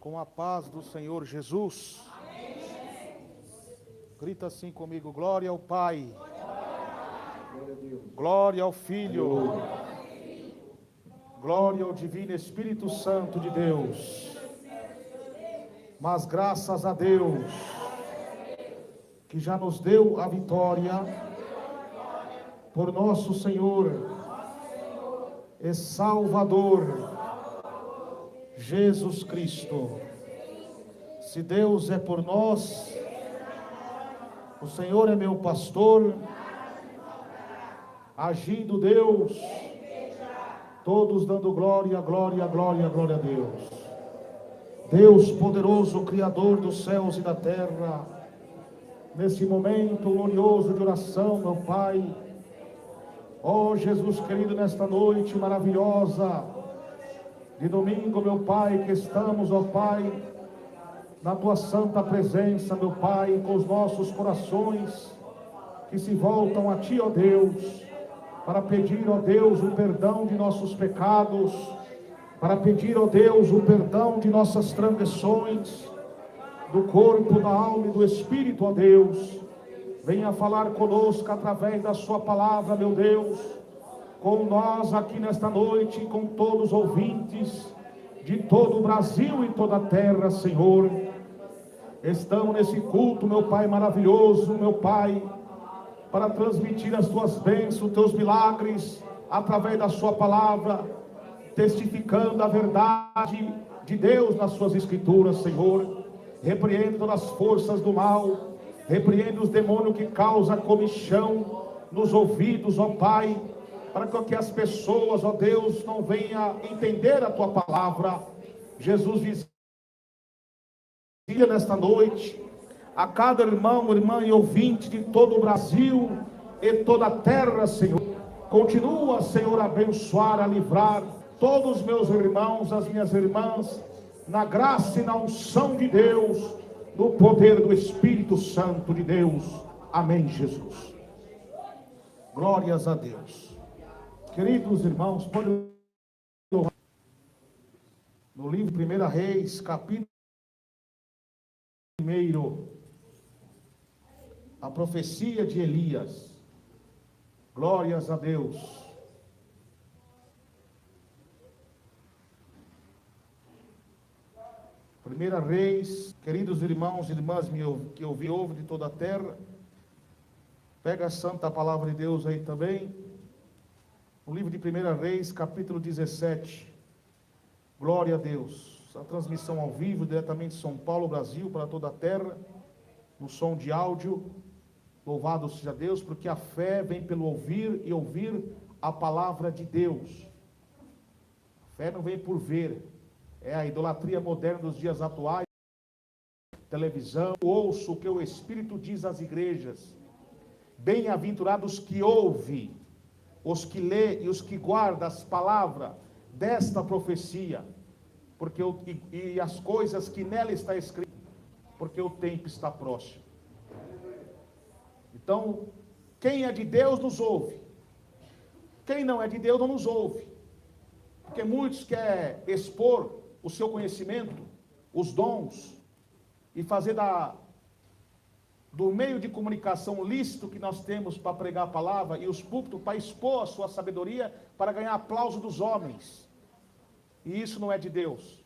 Com a paz do Senhor Jesus. Grita assim comigo: glória ao Pai, glória ao Filho, glória ao Divino Espírito Santo de Deus. Mas graças a Deus, que já nos deu a vitória, por nosso Senhor e Salvador, Jesus Cristo. Se Deus é por nós, o Senhor é meu pastor, agindo Deus, todos dando glória, glória, glória, glória a Deus. Deus poderoso, Criador dos céus e da terra, nesse momento glorioso de oração, meu Pai, ó Jesus querido, nesta noite maravilhosa de domingo, meu Pai, que estamos, ó Pai, na Tua santa presença, meu Pai, com os nossos corações que se voltam a Ti, ó Deus, para pedir, ó Deus, o perdão de nossos pecados, para pedir, ó Deus, o perdão de nossas transgressões, do corpo, da alma e do espírito, ó Deus. Venha falar conosco através da Sua palavra, meu Deus, com nós aqui nesta noite, com todos os ouvintes de todo o Brasil e toda a terra, Senhor. Estamos nesse culto, meu Pai maravilhoso, meu Pai, para transmitir as Tuas bênçãos, os Teus milagres, através da Sua palavra, testificando a verdade de Deus nas Suas Escrituras, Senhor. Repreendo todas as forças do mal, repreendo os demônios que causam comichão nos ouvidos, ó Pai, para que as pessoas, ó Deus, não venham entender a Tua palavra. Jesus visita nesta noite a cada irmão, irmã e ouvinte de todo o Brasil e toda a terra, Senhor. Continua, Senhor, a abençoar, a livrar todos os meus irmãos, as minhas irmãs, na graça e na unção de Deus, no poder do Espírito Santo de Deus. Amém, Jesus. Glórias a Deus. Queridos irmãos, no livro 1 Reis, capítulo 1, a profecia de Elias. Glórias a Deus. Primeira Reis, queridos irmãos e irmãs que ouvem de toda a terra, pega a santa palavra de Deus aí também, no livro de 1 Reis, capítulo 17, glória a Deus, a transmissão ao vivo, diretamente de São Paulo, Brasil, para toda a terra, no som de áudio, louvado seja Deus, porque a fé vem pelo ouvir e ouvir a palavra de Deus. A fé não vem por ver, é a idolatria moderna dos dias atuais, televisão. Ouço o que o Espírito diz às igrejas. Bem-aventurados que ouvem, os que lê e os que guardam as palavras desta profecia, porque e as coisas que nela está escrito, porque o tempo está próximo. Então, quem é de Deus nos ouve, quem não é de Deus não nos ouve, porque muitos querem expor o seu conhecimento, os dons, e fazer do meio de comunicação lícito que nós temos para pregar a palavra e os púlpitos para expor a sua sabedoria, para ganhar aplauso dos homens. E isso não é de Deus.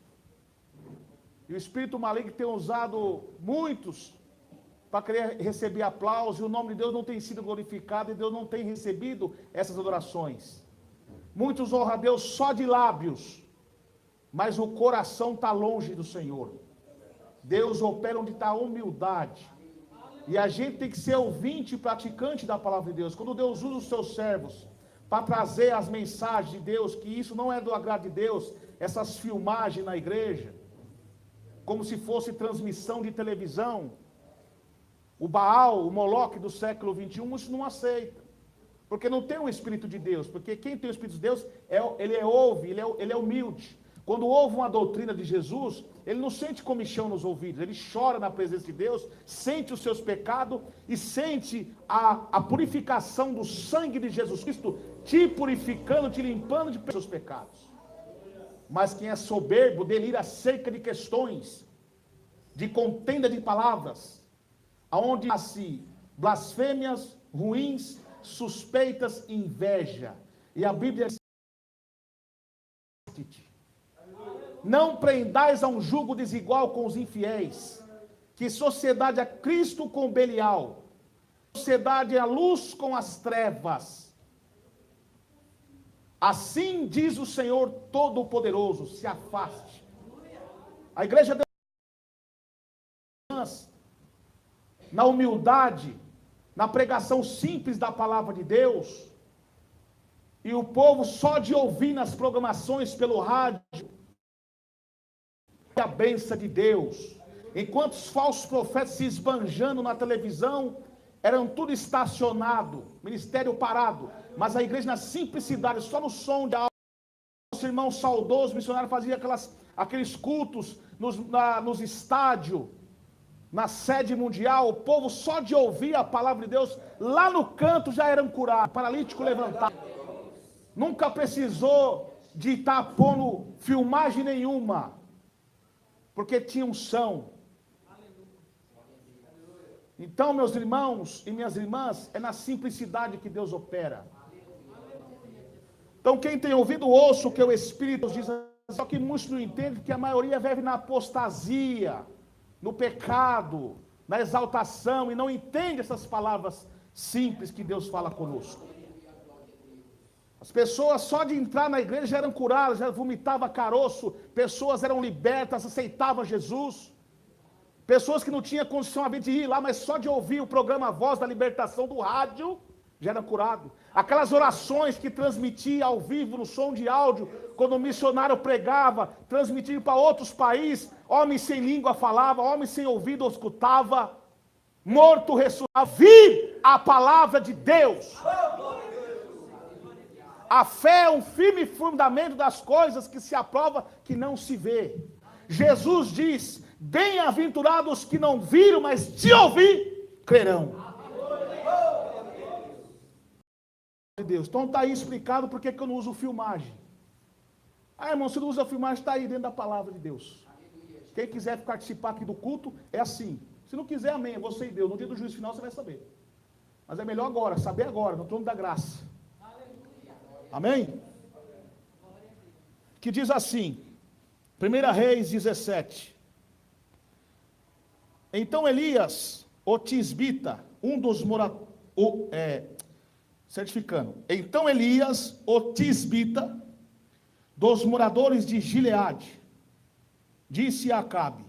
E o espírito maligno tem usado muitos para querer receber aplauso, e o nome de Deus não tem sido glorificado, e Deus não tem recebido essas adorações. Muitos honram a Deus só de lábios, mas o coração está longe do Senhor. Deus opera onde está a humildade. E a gente tem que ser ouvinte e praticante da palavra de Deus. Quando Deus usa os seus servos para trazer as mensagens de Deus, que isso não é do agrado de Deus, essas filmagens na igreja, como se fosse transmissão de televisão, o Baal, o Moloque do século 21, isso não aceita. Porque não tem o Espírito de Deus. Porque quem tem o Espírito de Deus, ele ouve, ele é humilde. Quando ouve uma doutrina de Jesus, ele não sente comichão nos ouvidos, ele chora na presença de Deus, sente os seus pecados e sente a purificação do sangue de Jesus Cristo, te purificando, te limpando de seus pecados. Mas quem é soberbo delira acerca de questões de contenda de palavras, aonde nasce blasfêmias, ruins, suspeitas e inveja. E a Bíblia diz: não prendais a um jugo desigual com os infiéis. Que sociedade é Cristo com Belial? Sociedade é a luz com as trevas. Assim diz o Senhor Todo-Poderoso: se afaste. A igreja de Deus, na humildade, na pregação simples da palavra de Deus, e o povo só de ouvir nas programações pelo rádio a bênção de Deus, enquanto os falsos profetas se esbanjando na televisão, eram tudo estacionado, ministério parado, mas a igreja na simplicidade, só no som de áudio. Nosso irmão saudoso missionário fazia aqueles cultos nos estádios, na sede mundial, o povo só de ouvir a palavra de Deus, lá no canto já eram curados, paralítico levantado. Nunca precisou de estar pondo filmagem nenhuma, porque tinha unção. Então, meus irmãos e minhas irmãs, é na simplicidade que Deus opera. Então, quem tem ouvido, ouça o que o Espírito diz. Só que muitos não entendem que a maioria vive na apostasia, no pecado, na exaltação, e não entende essas palavras simples que Deus fala conosco. As pessoas só de entrar na igreja já eram curadas, já vomitavam caroço, pessoas eram libertas, aceitavam Jesus. Pessoas que não tinham condição de ir lá, mas só de ouvir o programa Voz da Libertação do rádio, já eram curados. Aquelas orações que transmitia ao vivo, no som de áudio, quando o missionário pregava, transmitia para outros países, homem sem língua falava, homem sem ouvido escutava, morto ressuscitava, vir a palavra de Deus. A fé é um firme fundamento das coisas que se aprova, que não se vê. Jesus diz: bem-aventurados que não viram, mas de ouvir, crerão. Deus. Então está aí explicado porque que eu não uso filmagem. Ah, irmão, se não usa filmagem, está aí dentro da palavra de Deus. Quem quiser participar aqui do culto, é assim. Se não quiser, amém, é você e Deus. No dia do juízo final você vai saber. Mas é melhor agora, saber agora, no trono da graça. Amém? Que diz assim, 1 Reis 17. Então Elias, o tisbita, um dos moradores, então Elias, o tisbita, dos moradores de Gileade, disse a Acabe: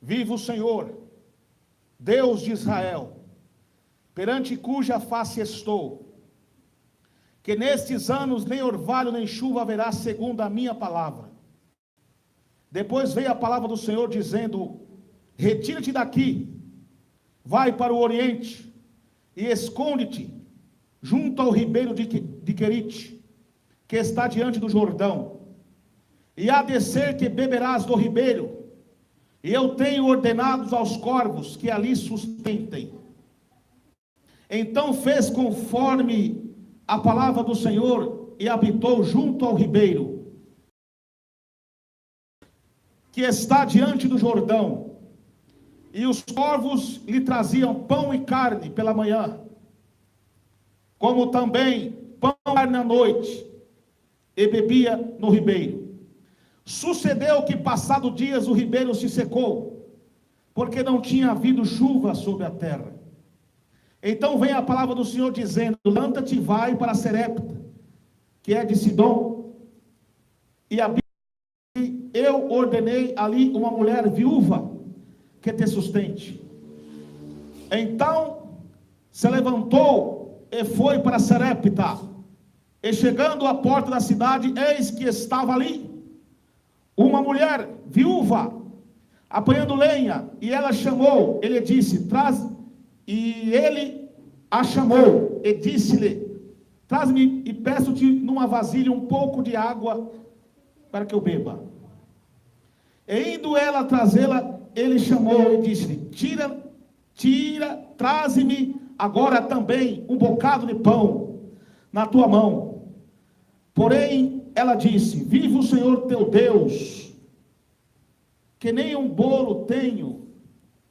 viva o Senhor, Deus de Israel, perante cuja face estou, que nestes anos nem orvalho nem chuva haverá, segundo a minha palavra. Depois veio a palavra do Senhor dizendo: retira-te daqui, vai para o oriente e esconde-te junto ao ribeiro de Querite, que está diante do Jordão, e há de ser que beberás do ribeiro, e eu tenho ordenado aos corvos que ali sustentem. Então fez conforme a palavra do Senhor e habitou junto ao ribeiro, que está diante do Jordão, e os corvos lhe traziam pão e carne pela manhã, como também pão e carne à noite, e bebia no ribeiro. Sucedeu que, passado dias, o ribeiro se secou, porque não tinha havido chuva sobre a terra. Então vem a palavra do Senhor dizendo: levanta-te e vai para Serepta, que é de Sidom, e eu ordenei ali uma mulher viúva que te sustente. Então se levantou e foi para Serepta, e chegando à porta da cidade, eis que estava ali uma mulher viúva, apanhando lenha, e ela chamou, ele disse, e ele a chamou, e disse-lhe: traz-me e peço-te numa vasilha um pouco de água, para que eu beba. E indo ela trazê-la, ele chamou e disse-lhe: traze-me agora também um bocado de pão na tua mão. Porém, ela disse: vive o Senhor teu Deus, que nem um bolo tenho,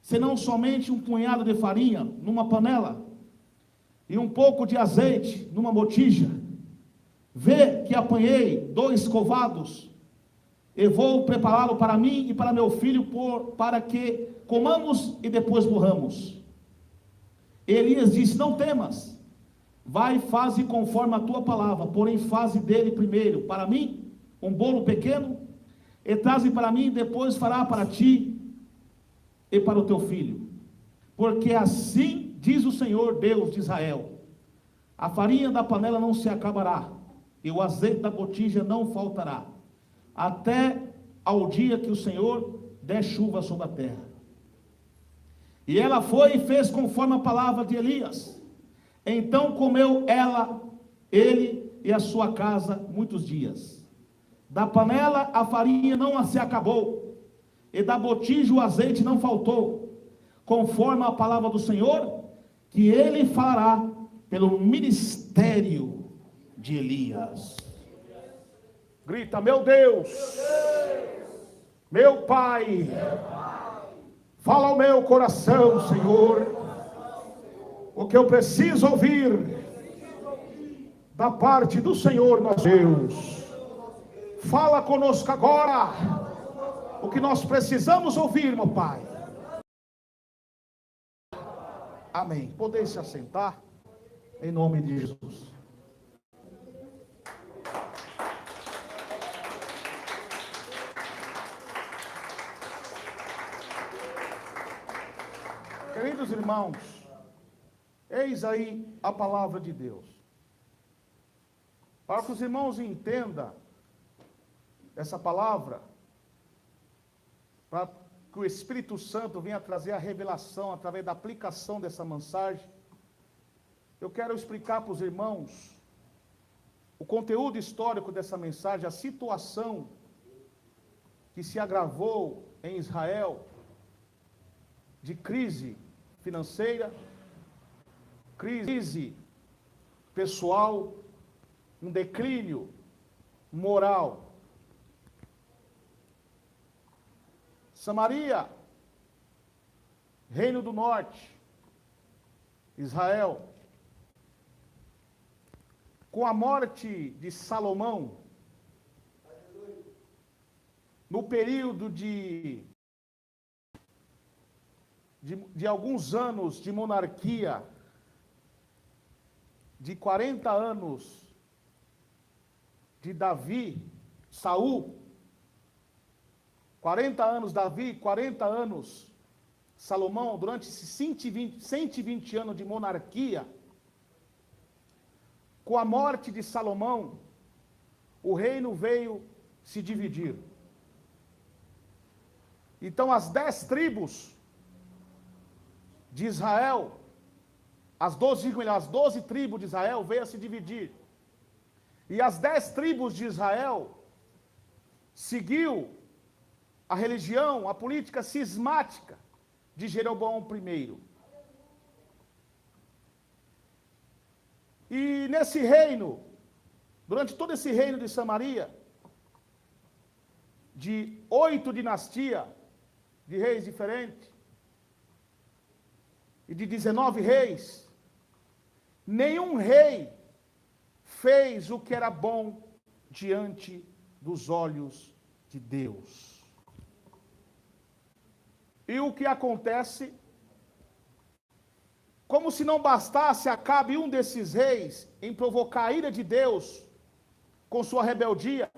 senão somente um punhado de farinha numa panela e um pouco de azeite numa botija. Vê que apanhei 2 covados e vou prepará-lo para mim e para meu filho, para que comamos e depois morramos. Elias disse: não temas, vai, faze conforme a tua palavra, porém faze dele primeiro para mim um bolo pequeno, e traze para mim, depois fará para ti e para o teu filho. Porque assim diz o Senhor Deus de Israel: a farinha da panela não se acabará, e o azeite da botija não faltará, até ao dia que o Senhor der chuva sobre a terra. E ela foi e fez conforme a palavra de Elias. Então comeu ele e a sua casa muitos dias. Da panela a farinha não se acabou, e da botija o azeite não faltou, conforme a palavra do Senhor, que ele fará pelo ministério de Elias. Grita: meu Deus, meu Pai, fala ao meu coração, Senhor, o que eu preciso ouvir da parte do Senhor nosso Deus. Fala conosco agora o que nós precisamos ouvir, meu Pai. Amém. Podem se assentar, em nome de Jesus. Queridos irmãos, eis aí a palavra de Deus. Para que os irmãos entendam essa palavra, para que o Espírito Santo venha trazer a revelação através da aplicação dessa mensagem, eu quero explicar para os irmãos o conteúdo histórico dessa mensagem, a situação que se agravou em Israel, de crise financeira, crise pessoal, um declínio moral. Samaria, Reino do Norte, Israel. Com a morte de Salomão, no período de alguns anos de monarquia, de 40 anos de Davi, Saul, 40 anos Davi, 40 anos Salomão, durante esses 120 anos de monarquia, com a morte de Salomão, o reino veio se dividir. Então as 10 tribos de Israel, as 12 tribos de Israel veio a se dividir. E as 10 tribos de Israel seguiu a religião, a política cismática de Jeroboão I. E nesse reino, durante todo esse reino de Samaria, de 8 dinastias de reis diferentes, e de 19 reis, nenhum rei fez o que era bom diante dos olhos de Deus. E o que acontece? Como se não bastasse, Acabe, um desses reis, em provocar a ira de Deus, com sua rebeldia,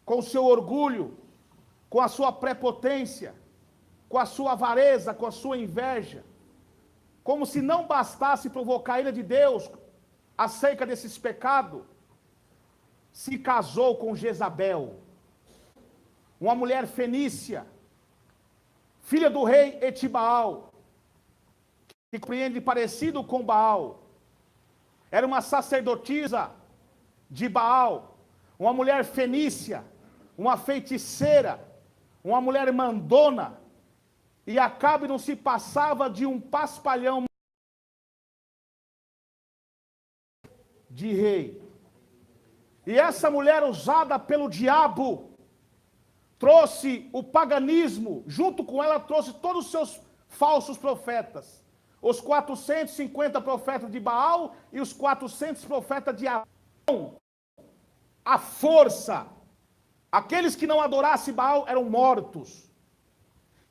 com seu orgulho, com a sua prepotência, com a sua avareza, com a sua inveja. Como se não bastasse provocar a ira de Deus acerca desses pecados, se casou com Jezabel, uma mulher fenícia, filha do rei Etibaal, que compreende parecido com Baal. Era uma sacerdotisa de Baal, uma mulher fenícia, uma feiticeira, uma mulher mandona, e Acabe não se passava de um paspalhão de rei. E essa mulher usada pelo diabo trouxe o paganismo, junto com ela trouxe todos os seus falsos profetas. Os 450 profetas de Baal e os 400 profetas de Amon. A força. Aqueles que não adorassem Baal eram mortos.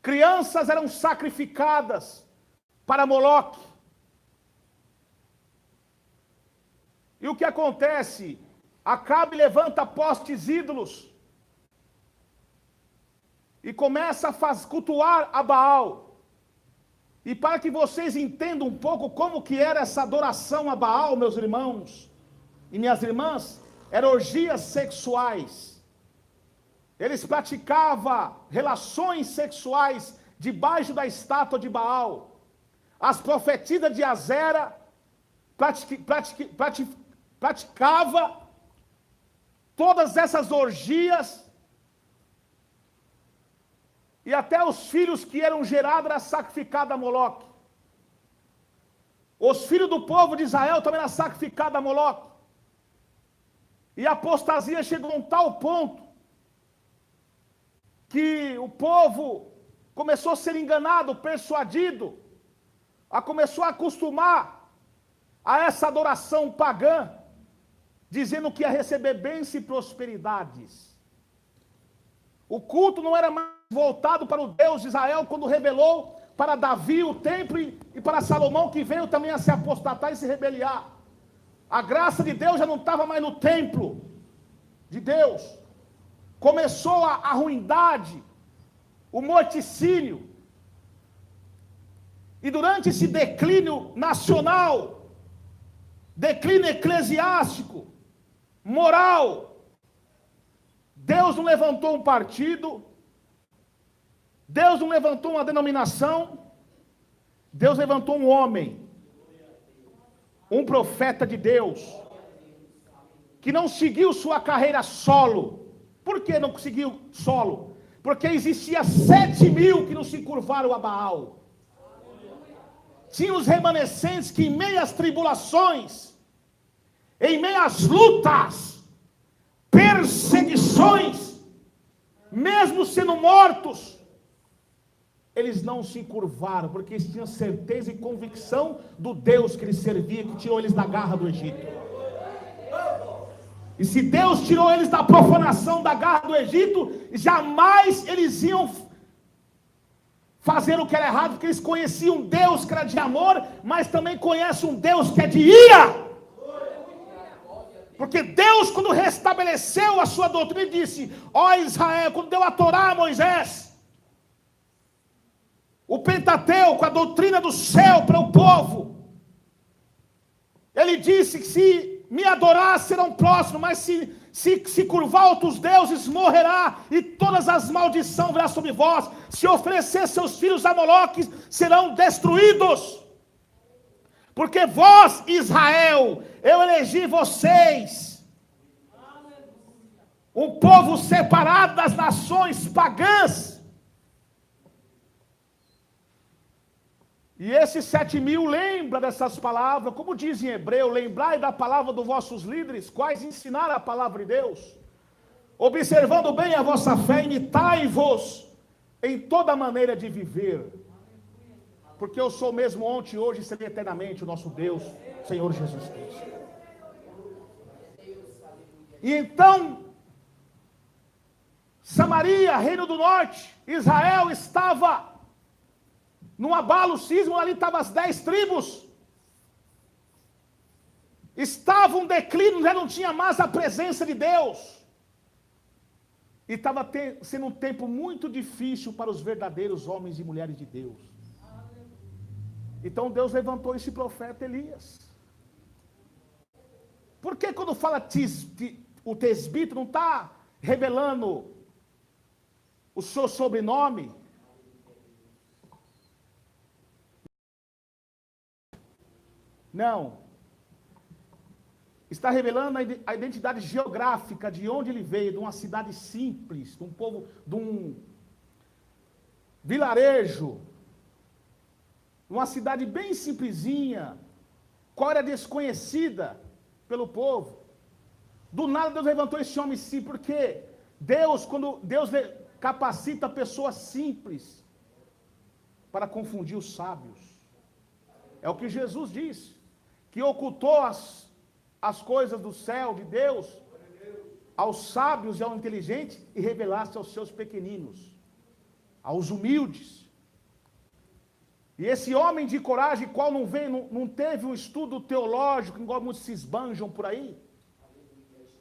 Crianças eram sacrificadas para Moloque. E o que acontece? Acabe levanta postes ídolos e começa a cultuar a Baal. E para que vocês entendam um pouco como que era essa adoração a Baal, meus irmãos e minhas irmãs, eram orgias sexuais. Eles praticavam relações sexuais debaixo da estátua de Baal. As profetisas de Azera praticava todas essas orgias, e até os filhos que eram gerados eram sacrificados a Moloque. Os filhos do povo de Israel também eram sacrificados a Moloque. E a apostasia chegou a um tal ponto que o povo começou a ser enganado, persuadido, começou a acostumar a essa adoração pagã, dizendo que ia receber bênçãos e prosperidades. O culto não era mais voltado para o Deus de Israel, quando revelou para Davi o templo e para Salomão, que veio também a se apostatar e se rebeliar. A graça de Deus já não estava mais no templo de Deus. Começou a ruindade, o morticínio. E durante esse declínio nacional, declínio eclesiástico, moral, Deus não levantou um partido, Deus não levantou uma denominação, Deus levantou um homem, um profeta de Deus, que não seguiu sua carreira solo. Por que não conseguiu solo? Porque existia 7.000 que não se curvaram a Baal. Tinha os remanescentes que em meio às tribulações, em meio às lutas, perseguições, mesmo sendo mortos, eles não se curvaram, porque eles tinham certeza e convicção do Deus que eles serviam, que tirou eles da garra do Egito. E se Deus tirou eles da profanação da garra do Egito, jamais eles iam fazer o que era errado, porque eles conheciam um Deus que era de amor, mas também conhecem um Deus que é de ira. Porque Deus, quando restabeleceu a sua doutrina, disse: ó Israel, quando deu a Torá a Moisés, o Pentateuco, a doutrina do céu para o povo, ele disse que se me adorar serão próximos, mas se curvar outros deuses, morrerá, e todas as maldições virão sobre vós. Se oferecer seus filhos a Moloque, serão destruídos. Porque vós, Israel, eu elegi vocês, um povo separado das nações pagãs. E esses 7.000 lembra dessas palavras, como diz em Hebreu: lembrai da palavra dos vossos líderes, quais ensinaram a palavra de Deus, observando bem a vossa fé, imitai-vos em toda maneira de viver, porque eu sou mesmo ontem, hoje e serei eternamente o nosso Deus, Senhor Jesus Cristo. E então, Samaria, reino do norte, Israel estava num abalo sísmico, ali estavam as 10 tribos. Estava um declínio, já não tinha mais a presença de Deus. E estava sendo um tempo muito difícil para os verdadeiros homens e mulheres de Deus. Então Deus levantou esse profeta Elias. Por que quando fala o tesbito não está revelando o seu sobrenome? Não. Está revelando a identidade geográfica de onde ele veio, de uma cidade simples, de um povo, de um vilarejo, uma cidade bem simplesinha, qual era desconhecida pelo povo. Do nada Deus levantou esse homem sim, porque quando Deus capacita pessoas simples para confundir os sábios. É o que Jesus disse, que ocultou as coisas do céu, de Deus, aos sábios e aos inteligentes, e revelasse aos seus pequeninos, aos humildes. E esse homem de coragem, qual não teve um estudo teológico, igual muitos se esbanjam por aí,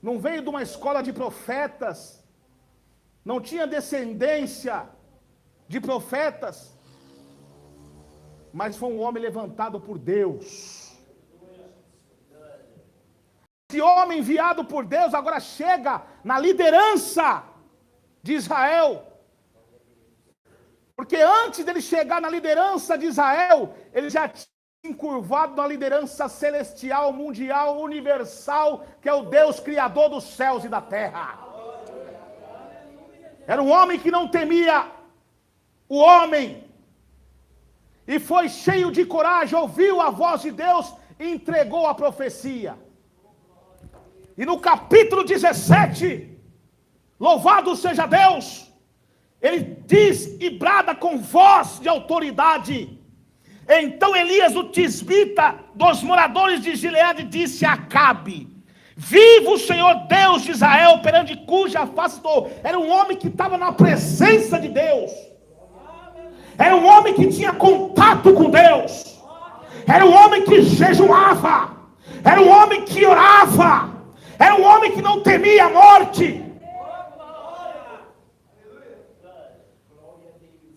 não veio de uma escola de profetas, não tinha descendência de profetas, mas foi um homem levantado por Deus. Esse homem enviado por Deus agora chega na liderança de Israel. Porque antes dele chegar na liderança de Israel, ele já tinha encurvado na liderança celestial, mundial, universal, que é o Deus criador dos céus e da terra. Era um homem que não temia o homem, e foi cheio de coragem, ouviu a voz de Deus e entregou a profecia. E no capítulo 17, louvado seja Deus, ele diz e brada com voz de autoridade. Então Elias, o tisbita dos moradores de Gileade, disse a Acabe: viva o Senhor Deus de Israel, perante cuja face estou. Era um homem que estava na presença de Deus. Era um homem que tinha contato com Deus. Era um homem que jejuava. Era um homem que orava. Era um homem que não temia a morte.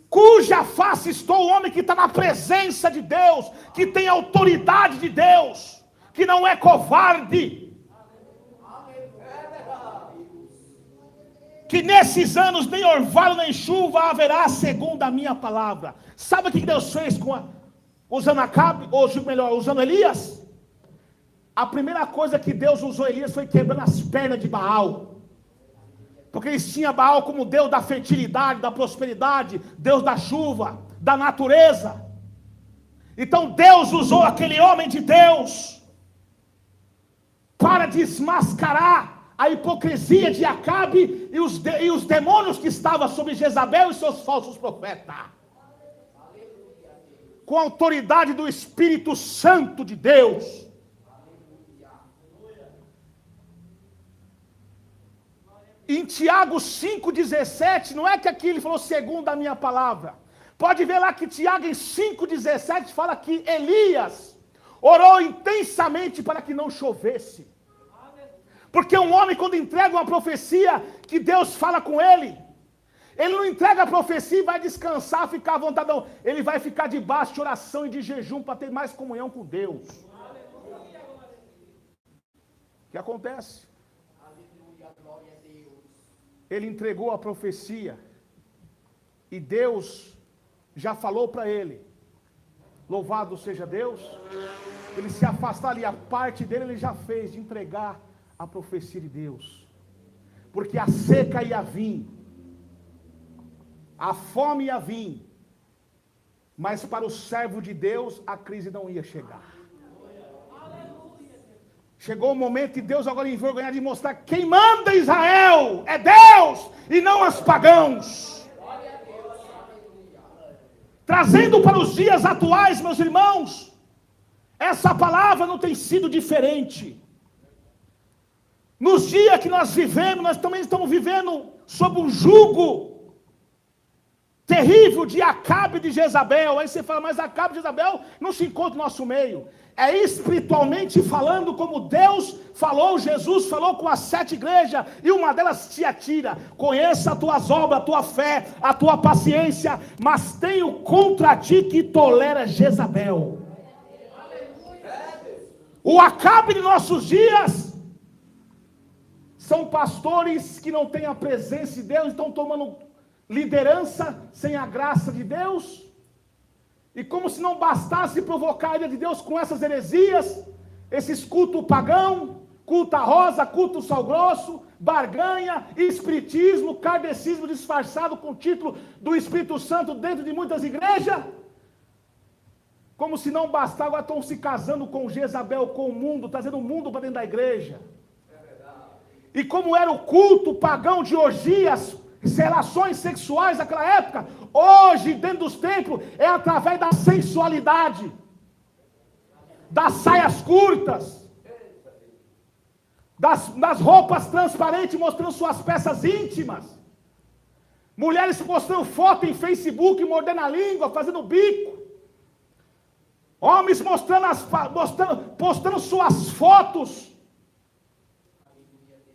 Cuja face estou, o homem que está na presença de Deus, que tem autoridade de Deus, que não é covarde. Que nesses anos nem orvalho nem chuva haverá, segundo a minha palavra. Sabe o que Deus fez usando Acabe, ou melhor, usando Elias? A primeira coisa que Deus usou Elias foi quebrando as pernas de Baal. Porque eles tinham Baal como Deus da fertilidade, da prosperidade, Deus da chuva, da natureza. Então Deus usou aquele homem de Deus para desmascarar a hipocrisia de Acabe e os demônios que estavam sobre Jezabel e seus falsos profetas. Com a autoridade do Espírito Santo de Deus. Em Tiago 5,17, não é que aqui ele falou segundo a minha palavra. Pode ver lá que Tiago em 5,17 fala que Elias orou intensamente para que não chovesse. Porque um homem, quando entrega uma profecia que Deus fala com ele não entrega a profecia e vai descansar, ficar à vontade, não. Ele vai ficar debaixo de oração e de jejum para ter mais comunhão com Deus. O que acontece? Ele entregou a profecia e Deus já falou para ele, louvado seja Deus, ele se afastar ali, a parte dele ele já fez, de entregar a profecia de Deus, porque a seca ia vir, a fome ia vir, mas para o servo de Deus a crise não ia chegar. Chegou o momento de Deus agora envergonhar de mostrar quem manda Israel é Deus e não os pagãos. Trazendo para os dias atuais, meus irmãos, essa palavra não tem sido diferente. Nos dias que nós vivemos, nós também estamos vivendo sob um jugo terrível de Acabe e de Jezabel. Aí você fala, mas Acabe e Jezabel não se encontram no nosso meio. É espiritualmente falando, como Deus falou, Jesus falou com as 7 igrejas, e uma delas Tiatira: conheça as tuas obras, a tua fé, a tua paciência, mas tenho contra ti que tolera Jezabel. O Acabe de nossos dias são pastores que não têm a presença de Deus, estão tomando liderança sem a graça de Deus. E como se não bastasse provocar a ira de Deus com essas heresias, esses culto pagão, culto a rosa, culto sal grosso, barganha, espiritismo, kardecismo disfarçado com o título do Espírito Santo dentro de muitas igrejas. Como se não bastasse, agora estão se casando com Jezabel, com o mundo, trazendo o mundo para dentro da igreja. E como era o culto pagão de orgias, relações sexuais naquela época, hoje, dentro dos templos, é através da sensualidade, das saias curtas, das roupas transparentes mostrando suas peças íntimas, mulheres postando foto em Facebook, mordendo a língua, fazendo bico, homens postando suas fotos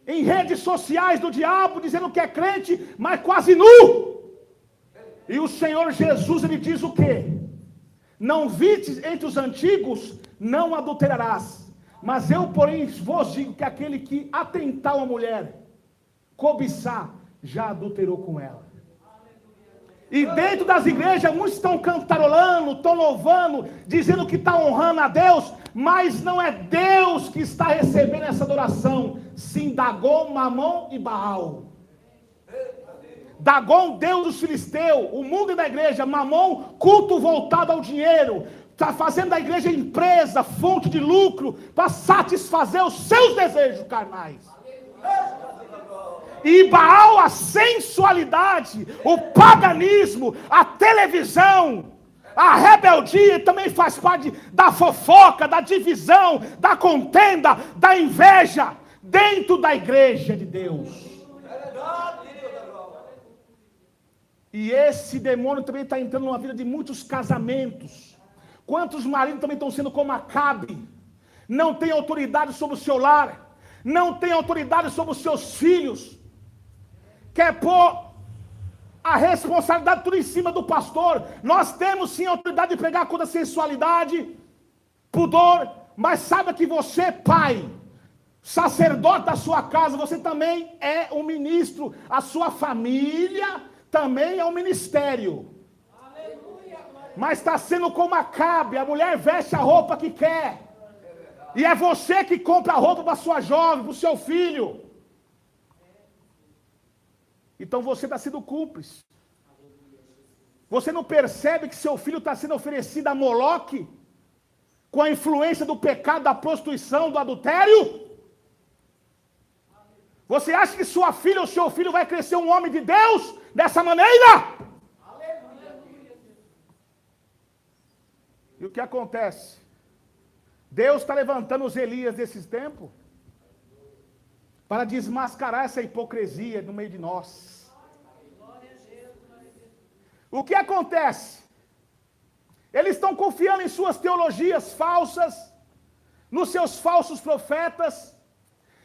em redes sociais do diabo, dizendo que é crente, mas quase nu. E o Senhor Jesus, ele diz o quê? Não vistes entre os antigos, não adulterarás. Mas eu, porém, vos digo que aquele que atentar uma mulher, cobiçar, já adulterou com ela. E dentro das igrejas, muitos estão cantarolando, estão louvando, dizendo que está honrando a Deus, mas não é Deus que está recebendo essa adoração, sim Dagom, Mamon e Baal. Dagom, Deus dos filisteus, o mundo da igreja. Mamon, culto voltado ao dinheiro, está fazendo da igreja empresa, fonte de lucro, para satisfazer os seus desejos carnais. E Baal, a sensualidade, o paganismo, a televisão, a rebeldia também faz parte da fofoca, da divisão, da contenda, da inveja, dentro da igreja de Deus. E esse demônio também está entrando na vida de muitos casamentos. Quantos maridos também estão sendo como Acabe, não tem autoridade sobre o seu lar, não tem autoridade sobre os seus filhos, quer pôr a responsabilidade tudo em cima do pastor. Nós temos sim a autoridade de pregar contra a sensualidade, pudor, mas saiba que você, pai, sacerdote da sua casa, você também é um ministro, a sua família também é um ministério. Mas está sendo como Acabe, a mulher veste a roupa que quer, e é você que compra a roupa para sua jovem, para o seu filho. Então você está sendo cúmplice. Você não percebe que seu filho está sendo oferecido a Moloque, com a influência do pecado, da prostituição, do adultério? Você acha que sua filha ou seu filho vai crescer um homem de Deus dessa maneira? E o que acontece? Deus está levantando os Elias desses tempos para desmascarar essa hipocrisia no meio de nós. O que acontece? Eles estão confiando em suas teologias falsas, nos seus falsos profetas,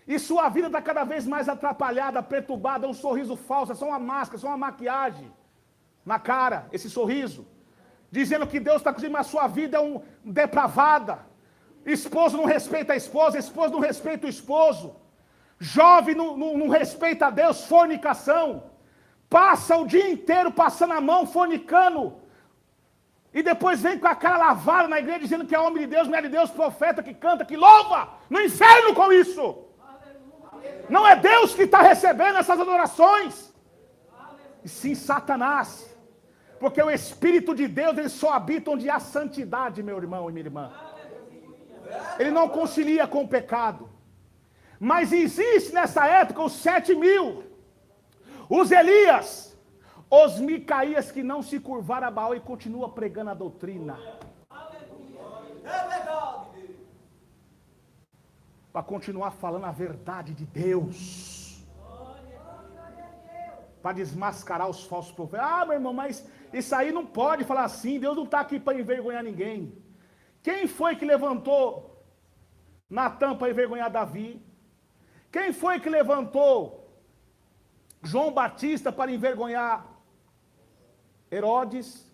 e sua vida está cada vez mais atrapalhada, perturbada, um sorriso falso, é só uma máscara, é só uma maquiagem na cara, esse sorriso, dizendo que Deus está cuidando, mas a sua vida é depravada. Esposo não respeita a esposa não respeita o esposo, jovem não respeita a Deus, fornicação, passa o dia inteiro passando a mão, fornicando, e depois vem com a cara lavada na igreja, dizendo que é homem de Deus, mulher de Deus, profeta, que canta, que louva, no inferno com isso. Não é Deus que está recebendo essas adorações, e sim Satanás, porque o Espírito de Deus, ele só habita onde há santidade, meu irmão e minha irmã. Ele não concilia com o pecado. Mas existe nessa época os 7.000, os Elias, os Micaías que não se curvaram a Baal e continuam pregando a doutrina. Para continuar falando a verdade de Deus. Para desmascarar os falsos profetas. Ah, meu irmão, mas isso aí não pode falar assim. Deus não está aqui para envergonhar ninguém. Quem foi que levantou Natã para envergonhar Davi? Quem foi que levantou João Batista para envergonhar Herodes?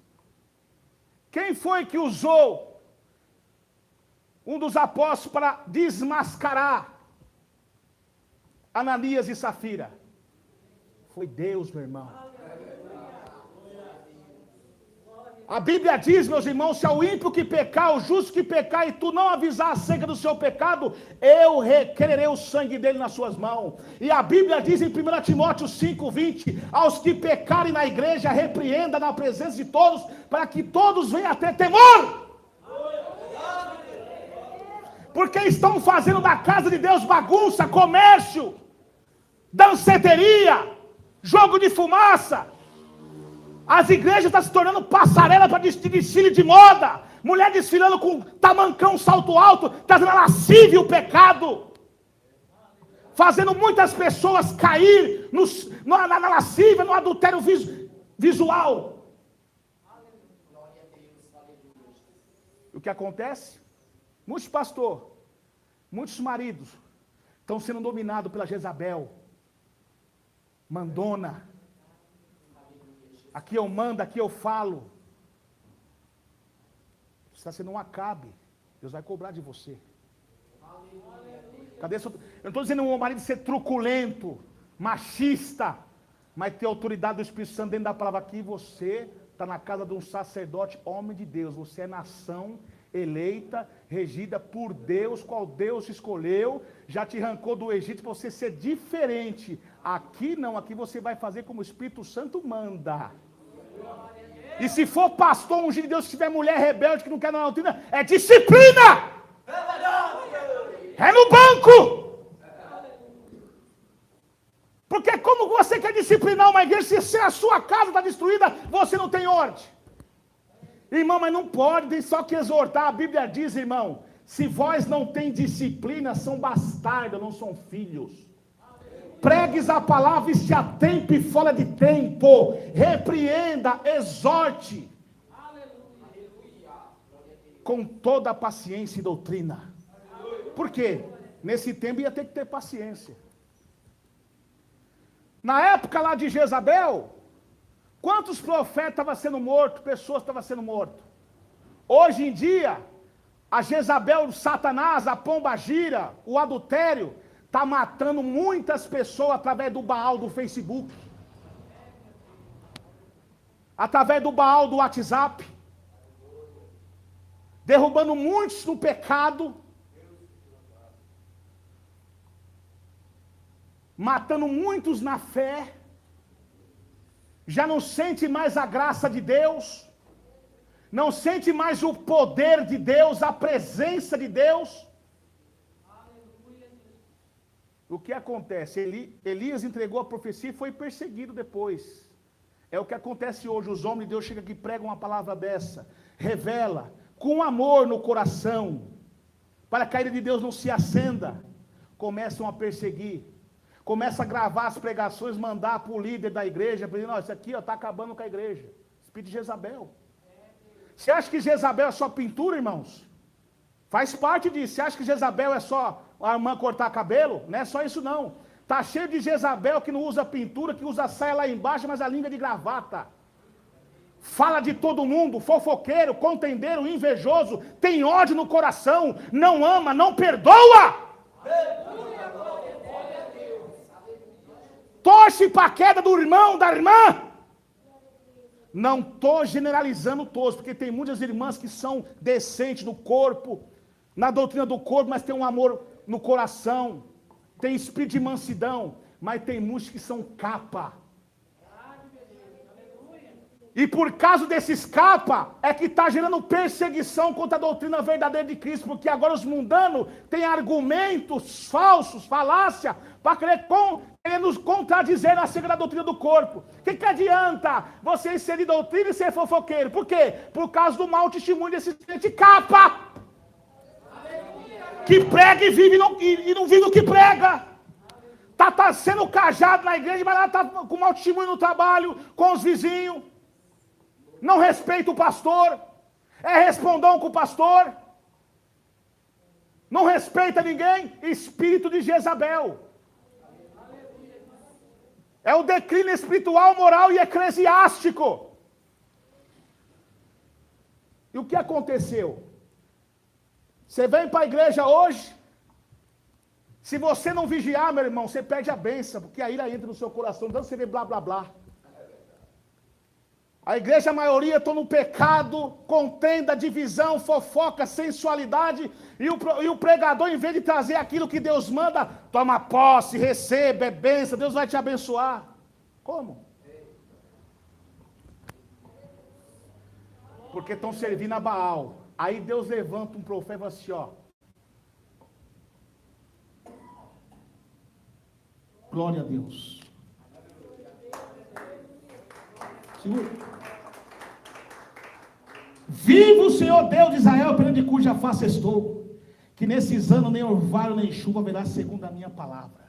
Quem foi que usou um dos apóstolos para desmascarar Ananias e Safira? Foi Deus, meu irmão. A Bíblia diz, meus irmãos, se ao ímpio que pecar, o justo que pecar, e tu não avisar acerca do seu pecado, eu requererei o sangue dele nas suas mãos. E a Bíblia diz em 1 Timóteo 5:20, aos que pecarem na igreja, repreenda na presença de todos, para que todos venham a ter temor. Porque estão fazendo da casa de Deus bagunça, comércio, danceteria, jogo de fumaça. As igrejas estão se tornando passarela para desfile de moda. Mulher desfilando com tamancão, salto alto, trazendo a lascívia e o pecado. Fazendo muitas pessoas cair na lascívia, no adultério visual. E o que acontece? Muitos pastores, muitos maridos estão sendo dominados pela Jezabel. Mandona. Aqui eu mando, aqui eu falo. Você está sendo um Acabe. Deus vai cobrar de você. Cadê seu... Eu não estou dizendo um marido ser truculento, machista, mas ter autoridade do Espírito Santo dentro da palavra aqui. Você está na casa de um sacerdote, homem de Deus. Você é nação eleita, regida por Deus, qual Deus escolheu, já te arrancou do Egito para você ser diferente. Aqui não, aqui você vai fazer como o Espírito Santo manda. E se for pastor, ungido de Deus, se tiver mulher rebelde que não quer na doutrina, é disciplina! É no banco! Porque como você quer disciplinar uma igreja se a sua casa está destruída, você não tem ordem? Irmão, mas não pode, tem só que exortar. A Bíblia diz, irmão, se vós não tem disciplina, são bastardos, não são filhos. Pregues a palavra e se a tempo e fora de tempo. Repreenda, exorte. Com toda a paciência e doutrina. Por quê? Nesse tempo ia ter que ter paciência. Na época lá de Jezabel, quantos profetas estavam sendo mortos, pessoas estavam sendo mortas? Hoje em dia, a Jezabel, o Satanás, a pombagira, o adultério, está matando muitas pessoas através do Baal do Facebook. Através do Baal do WhatsApp. Derrubando muitos no pecado. Matando muitos na fé. Já não sente mais a graça de Deus. Não sente mais o poder de Deus, a presença de Deus. O que acontece? Elias entregou a profecia e foi perseguido depois. É o que acontece hoje. Os homens de Deus chegam aqui e pregam uma palavra dessa. Revela, com amor no coração, para que a ira de Deus não se acenda. Começam a perseguir. Começa a gravar as pregações, mandar para o líder da igreja, dizendo, isso aqui está acabando com a igreja. Espírito de Jezabel. Você acha que Jezabel é só pintura, irmãos? Faz parte disso. Você acha que Jezabel é só a irmã cortar cabelo? Não é só isso não. Está cheio de Jezabel que não usa pintura, que usa saia lá embaixo, mas a língua de gravata. Fala de todo mundo, fofoqueiro, contendeiro, invejoso, tem ódio no coração, não ama, não perdoa. Torce para a queda do irmão, da irmã. Não estou generalizando todos, porque tem muitas irmãs que são decentes no corpo, na doutrina do corpo, mas tem um amor no coração, tem espírito de mansidão, mas tem muitos que são capa. E por causa desses capa, é que está gerando perseguição contra a doutrina verdadeira de Cristo, porque agora os mundanos têm argumentos falsos, falácia, para querer nos contradizer acerca da doutrina do corpo. O que adianta você inserir doutrina e ser fofoqueiro? Por quê? Por causa do mau testemunho desse de capa. Que prega e vive e não vive o que prega. Está sendo cajado na igreja, mas ela está com mau testemunho no trabalho, com os vizinhos. Não respeita o pastor. É respondão com o pastor. Não respeita ninguém. Espírito de Jezabel. É o declínio espiritual, moral e eclesiástico. E o que aconteceu? Você vem para a igreja hoje, se você não vigiar, meu irmão, você perde a bênção, porque a ira entra no seu coração, então você vê blá, blá, blá. A igreja, a maioria, estão no pecado, contenda, divisão, fofoca, sensualidade, e o pregador, em vez de trazer aquilo que Deus manda, toma posse, receba, é bênção, Deus vai te abençoar. Como? Porque estão servindo a Baal. Aí Deus levanta um profeta e fala assim, ó. Glória a Deus. Segura. Viva o Senhor Deus de Israel, perante cuja face estou, que nesses anos nem orvalho nem chuva haverá segundo a minha palavra.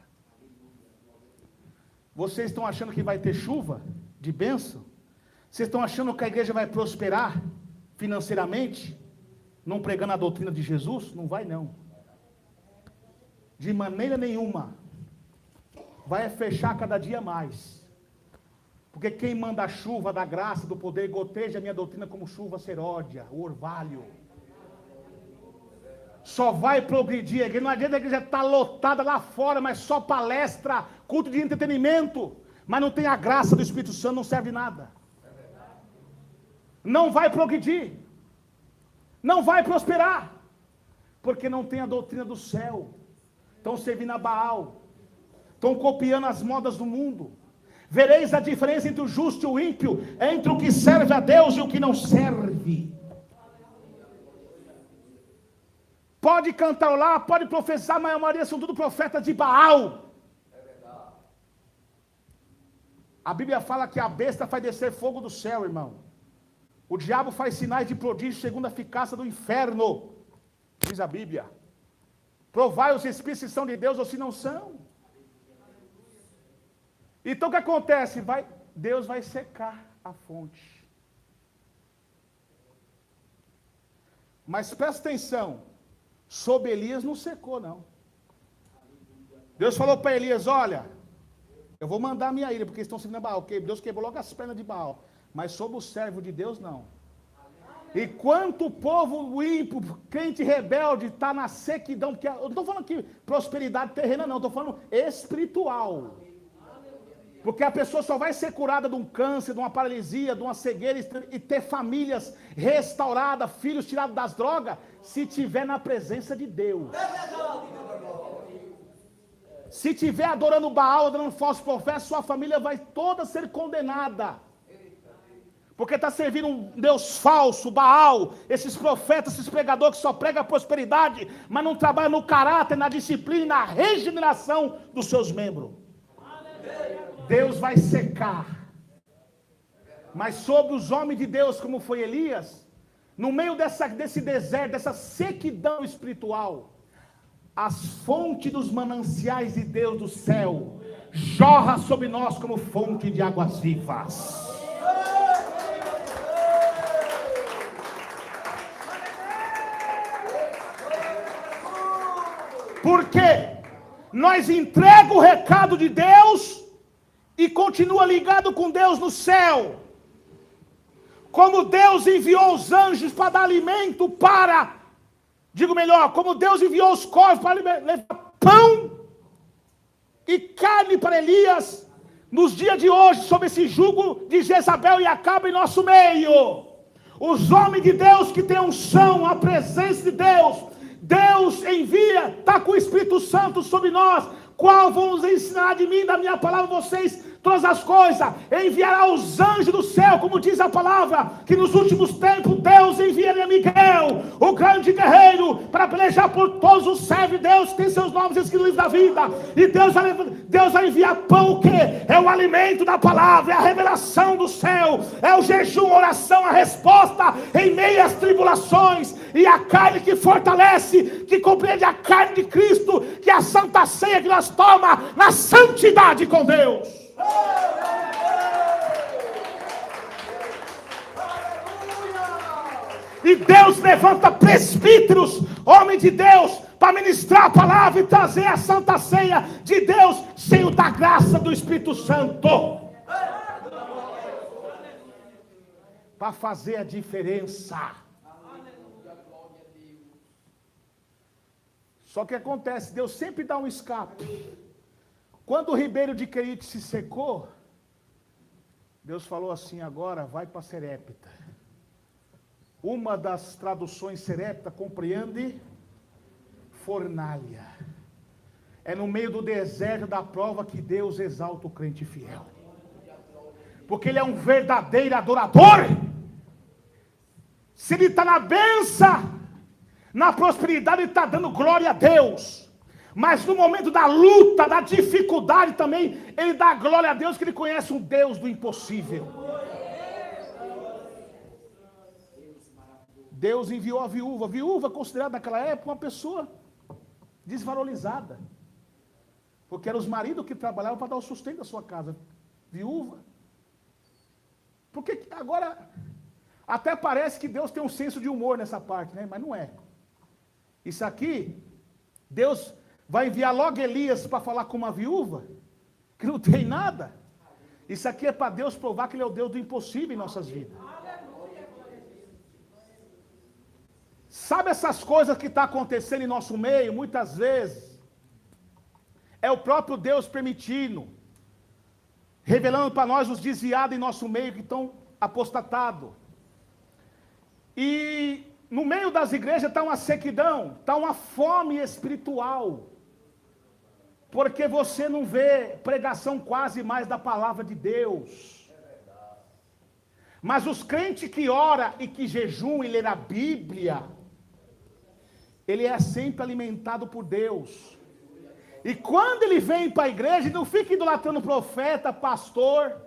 Vocês estão achando que vai ter chuva de bênção? Vocês estão achando que a igreja vai prosperar financeiramente, não pregando a doutrina de Jesus? Não vai não. De maneira nenhuma. Vai fechar cada dia mais. Porque quem manda a chuva da graça, do poder, goteja a minha doutrina como chuva seródia, o orvalho. Só vai progredir a igreja. Não adianta a igreja estar lotada lá fora, mas só palestra, culto de entretenimento. Mas não tem a graça do Espírito Santo, não serve de nada. Não vai progredir. Não vai prosperar. Porque não tem a doutrina do céu. Estão servindo a Baal. Estão copiando as modas do mundo. Vereis a diferença entre o justo e o ímpio, entre o que serve a Deus e o que não serve. Pode cantar lá, pode professar, mas a maioria são tudo profetas de Baal. A Bíblia fala que a besta faz descer fogo do céu, irmão. O diabo faz sinais de prodígio segundo a eficácia do inferno, diz a Bíblia. Provai os espíritos se são de Deus ou se não são. Então o que acontece? Deus vai secar a fonte. Mas presta atenção, sob Elias não secou não. Deus falou para Elias, olha, eu vou mandar a minha ira, porque eles estão servindo a Baal. Deus quebrou logo as pernas de Baal. Mas sobre o servo de Deus não. E quanto o povo ímpio, crente rebelde, está na sequidão, porque eu não estou falando aqui prosperidade terrena não, estou falando espiritual. Porque a pessoa só vai ser curada de um câncer, de uma paralisia, de uma cegueira e ter famílias restauradas, filhos tirados das drogas, se tiver na presença de Deus. Se tiver adorando Baal, adorando falso profeta, sua família vai toda ser condenada. Porque está servindo um Deus falso, Baal, esses profetas, esses pregadores que só pregam a prosperidade, mas não trabalham no caráter, na disciplina, na regeneração dos seus membros. Deus vai secar. Mas sobre os homens de Deus, como foi Elias, no meio desse deserto, dessa sequidão espiritual, as fontes dos mananciais de Deus do céu jorra sobre nós como fonte de águas vivas. Porque nós entregamos o recado de Deus e continua ligado com Deus no céu. Como Deus enviou os anjos para dar alimento para, como Deus enviou os corvos para levar pão e carne para Elias, nos dias de hoje, sob esse jugo de Jezabel e Acabe em nosso meio. Os homens de Deus que têm unção, a presença de Deus envia, está com o Espírito Santo sobre nós. Qual vamos ensinar de mim, da minha palavra, vocês todas as coisas, enviará os anjos do céu, como diz a palavra, que nos últimos tempos Deus enviaria Miguel, o grande guerreiro, para pelejar por todos os servos de Deus, que tem seus nomes escritos no livro da vida, e Deus vai enviar pão, o que? É o alimento da palavra, é a revelação do céu, é o jejum, a oração, a resposta em meio às tribulações, e a carne que fortalece, que compreende a carne de Cristo, que é a santa ceia que nós tomamos na santidade com Deus. E Deus levanta presbíteros, homens de Deus, para ministrar a palavra e trazer a santa ceia de Deus, cheio da graça do Espírito Santo, para fazer a diferença. Só que acontece, Deus sempre dá um escape. Quando o ribeiro de Querite se secou, Deus falou assim, agora vai para Serepta. Uma das traduções Serepta compreende fornalha. É no meio do deserto da prova que Deus exalta o crente fiel. Porque ele é um verdadeiro adorador. Se ele está na bênção, na prosperidade, ele está dando glória a Deus. Mas no momento da luta, da dificuldade também, ele dá glória a Deus que ele conhece um Deus do impossível. Deus enviou a viúva. Viúva considerada naquela época uma pessoa desvalorizada. Porque eram os maridos que trabalhavam para dar o sustento da sua casa. Viúva. Porque agora, até parece que Deus tem um senso de humor nessa parte, né? Mas não é. Isso aqui, Deus vai enviar logo Elias para falar com uma viúva, que não tem nada. Isso aqui é para Deus provar que Ele é o Deus do impossível em nossas vidas. Sabe essas coisas que estão acontecendo em nosso meio, muitas vezes, é o próprio Deus permitindo, revelando para nós os desviados em nosso meio que estão apostatados. E no meio das igrejas está uma sequidão, está uma fome espiritual. Porque você não vê pregação quase mais da palavra de Deus. Mas os crentes que oram e que jejuam e lêem a Bíblia, ele é sempre alimentado por Deus. E quando ele vem para a igreja, ele não fica idolatrando profeta, pastor.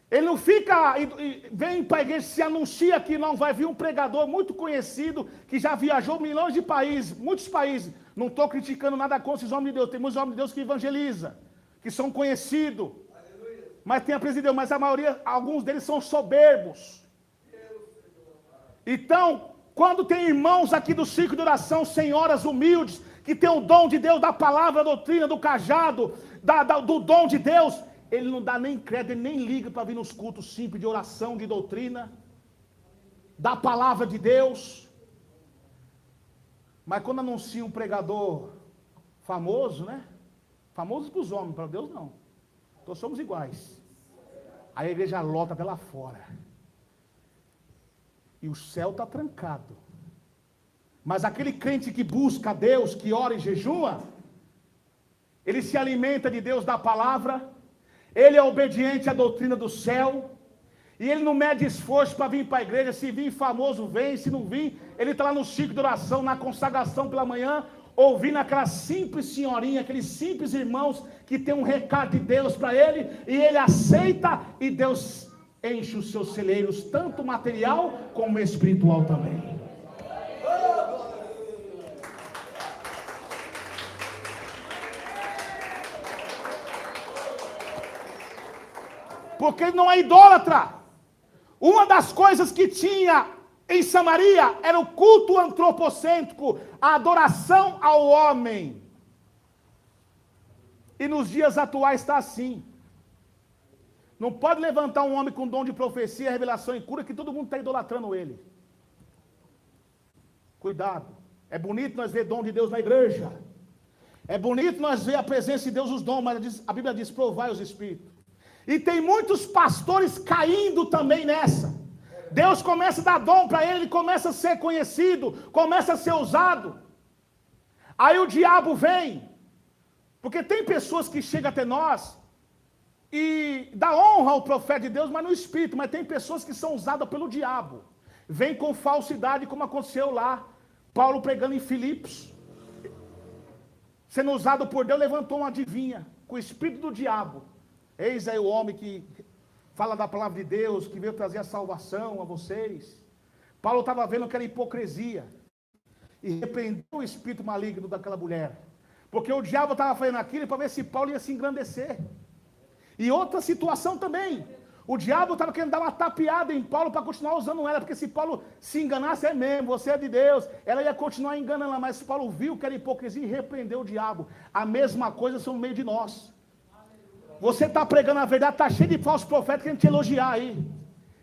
Ele não fica, vem para a igreja, se anuncia que não vai vir um pregador muito conhecido, que já viajou milhões de países, muitos países. Não estou criticando nada contra esses homens de Deus. Tem muitos homens de Deus que evangelizam, que são conhecidos. Mas tem a presença de Deus, mas a maioria, alguns deles são soberbos. Então, quando tem irmãos aqui do círculo de oração, senhoras humildes, que tem o dom de Deus, da palavra, da doutrina, do cajado, do dom de Deus, ele não dá nem crédito, ele nem liga para vir nos cultos simples de oração, de doutrina, da palavra de Deus. Mas quando anuncia um pregador famoso, né? Famoso para os homens, para Deus não. Todos somos iguais. Aí a igreja lota até lá fora. E o céu está trancado. Mas aquele crente que busca a Deus, que ora e jejua, ele se alimenta de Deus, da palavra, ele é obediente à doutrina do céu, e ele não mede esforço para vir para a igreja. Se vir famoso, vem. Se não vir, ele está lá no ciclo de oração, na consagração pela manhã, ouvindo aquela simples senhorinha, aqueles simples irmãos que tem um recado de Deus para ele, e ele aceita, e Deus enche os seus celeiros, tanto material como espiritual também. Porque ele não é idólatra. Uma das coisas que tinha em Samaria era o culto antropocêntrico, a adoração ao homem. E nos dias atuais está assim. Não pode levantar um homem com dom de profecia, revelação e cura, que todo mundo está idolatrando ele. Cuidado. É bonito nós ver dom de Deus na igreja. É bonito nós ver a presença de Deus, os dons, mas a Bíblia diz, provai os espíritos. E tem muitos pastores caindo também nessa. Deus começa a dar dom para ele começa a ser conhecido, começa a ser usado. Aí o diabo vem, porque tem pessoas que chegam até nós e dá honra ao profeta de Deus, mas no espírito. Mas tem pessoas que são usadas pelo diabo. Vem com falsidade, como aconteceu lá. Paulo pregando em Filipos, sendo usado por Deus, levantou uma adivinha com o espírito do diabo. Eis aí o homem que fala da palavra de Deus, que veio trazer a salvação a vocês. Paulo estava vendo aquela hipocrisia e repreendeu o espírito maligno daquela mulher, porque o diabo estava fazendo aquilo para ver se Paulo ia se engrandecer. E outra situação também, o diabo estava querendo dar uma tapeada em Paulo para continuar usando ela, porque se Paulo se enganasse, é mesmo, você é de Deus, ela ia continuar enganando ela, mas Paulo viu que era hipocrisia e repreendeu o diabo. A mesma coisa são no meio de nós. Você está pregando a verdade, está cheio de falsos profetas querendo te elogiar aí,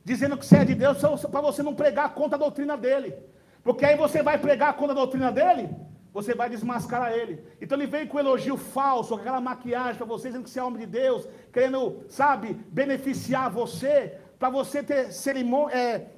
dizendo que você é de Deus, para você não pregar contra a doutrina dele, porque aí você vai pregar contra a doutrina dele, você vai desmascarar ele. Então ele vem com elogio falso, com aquela maquiagem para você, dizendo que você é homem de Deus, querendo, sabe, beneficiar você, para você ter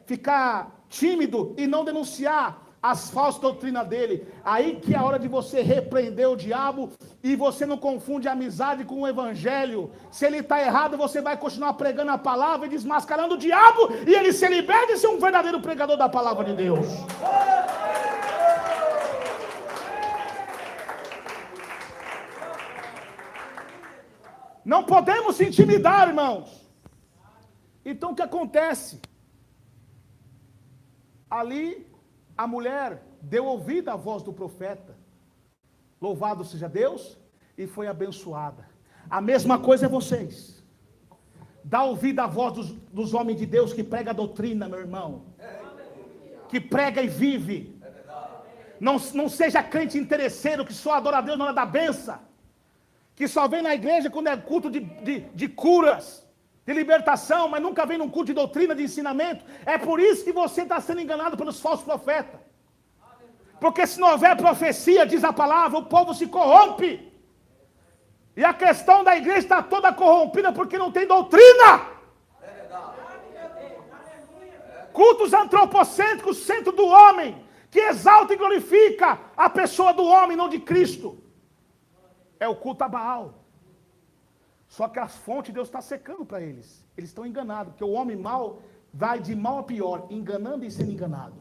ficar tímido e não denunciar as falsas doutrinas dele. Aí que é a hora de você repreender o diabo, e você não confunde a amizade com o evangelho. Se ele está errado, você vai continuar pregando a palavra e desmascarando o diabo, e ele se liberta de ser um verdadeiro pregador da palavra de Deus. Não podemos se intimidar, irmãos. Então o que acontece? Ali a mulher deu ouvido à voz do profeta. Louvado seja Deus, e foi abençoada. A mesma coisa é vocês. Dá ouvido à voz dos homens de Deus que prega a doutrina, meu irmão. Que prega e vive. Não seja crente interesseiro que só adora a Deus na hora da benção. Que só vem na igreja quando é culto de curas, de libertação, mas nunca vem num culto de doutrina, de ensinamento. É por isso que você está sendo enganado pelos falsos profetas. Porque se não houver profecia, diz a palavra, o povo se corrompe. E a questão da igreja está toda corrompida porque não tem doutrina. Cultos antropocêntricos, centro do homem, que exalta e glorifica a pessoa do homem, não de Cristo. É o culto a Baal. Só que as fontes Deus está secando para eles. Eles estão enganados, porque o homem mau vai de mal a pior, enganando e sendo enganado.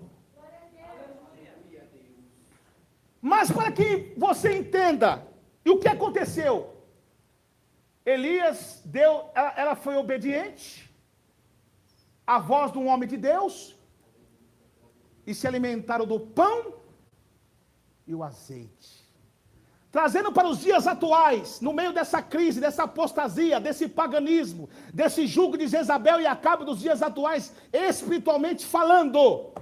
Mas para que você entenda, e o que aconteceu? Elias ela foi obediente à voz de um homem de Deus, e se alimentaram do pão e o azeite. Trazendo para os dias atuais, no meio dessa crise, dessa apostasia, desse paganismo, desse jugo de Jezabel e Acabe dos dias atuais, espiritualmente falando.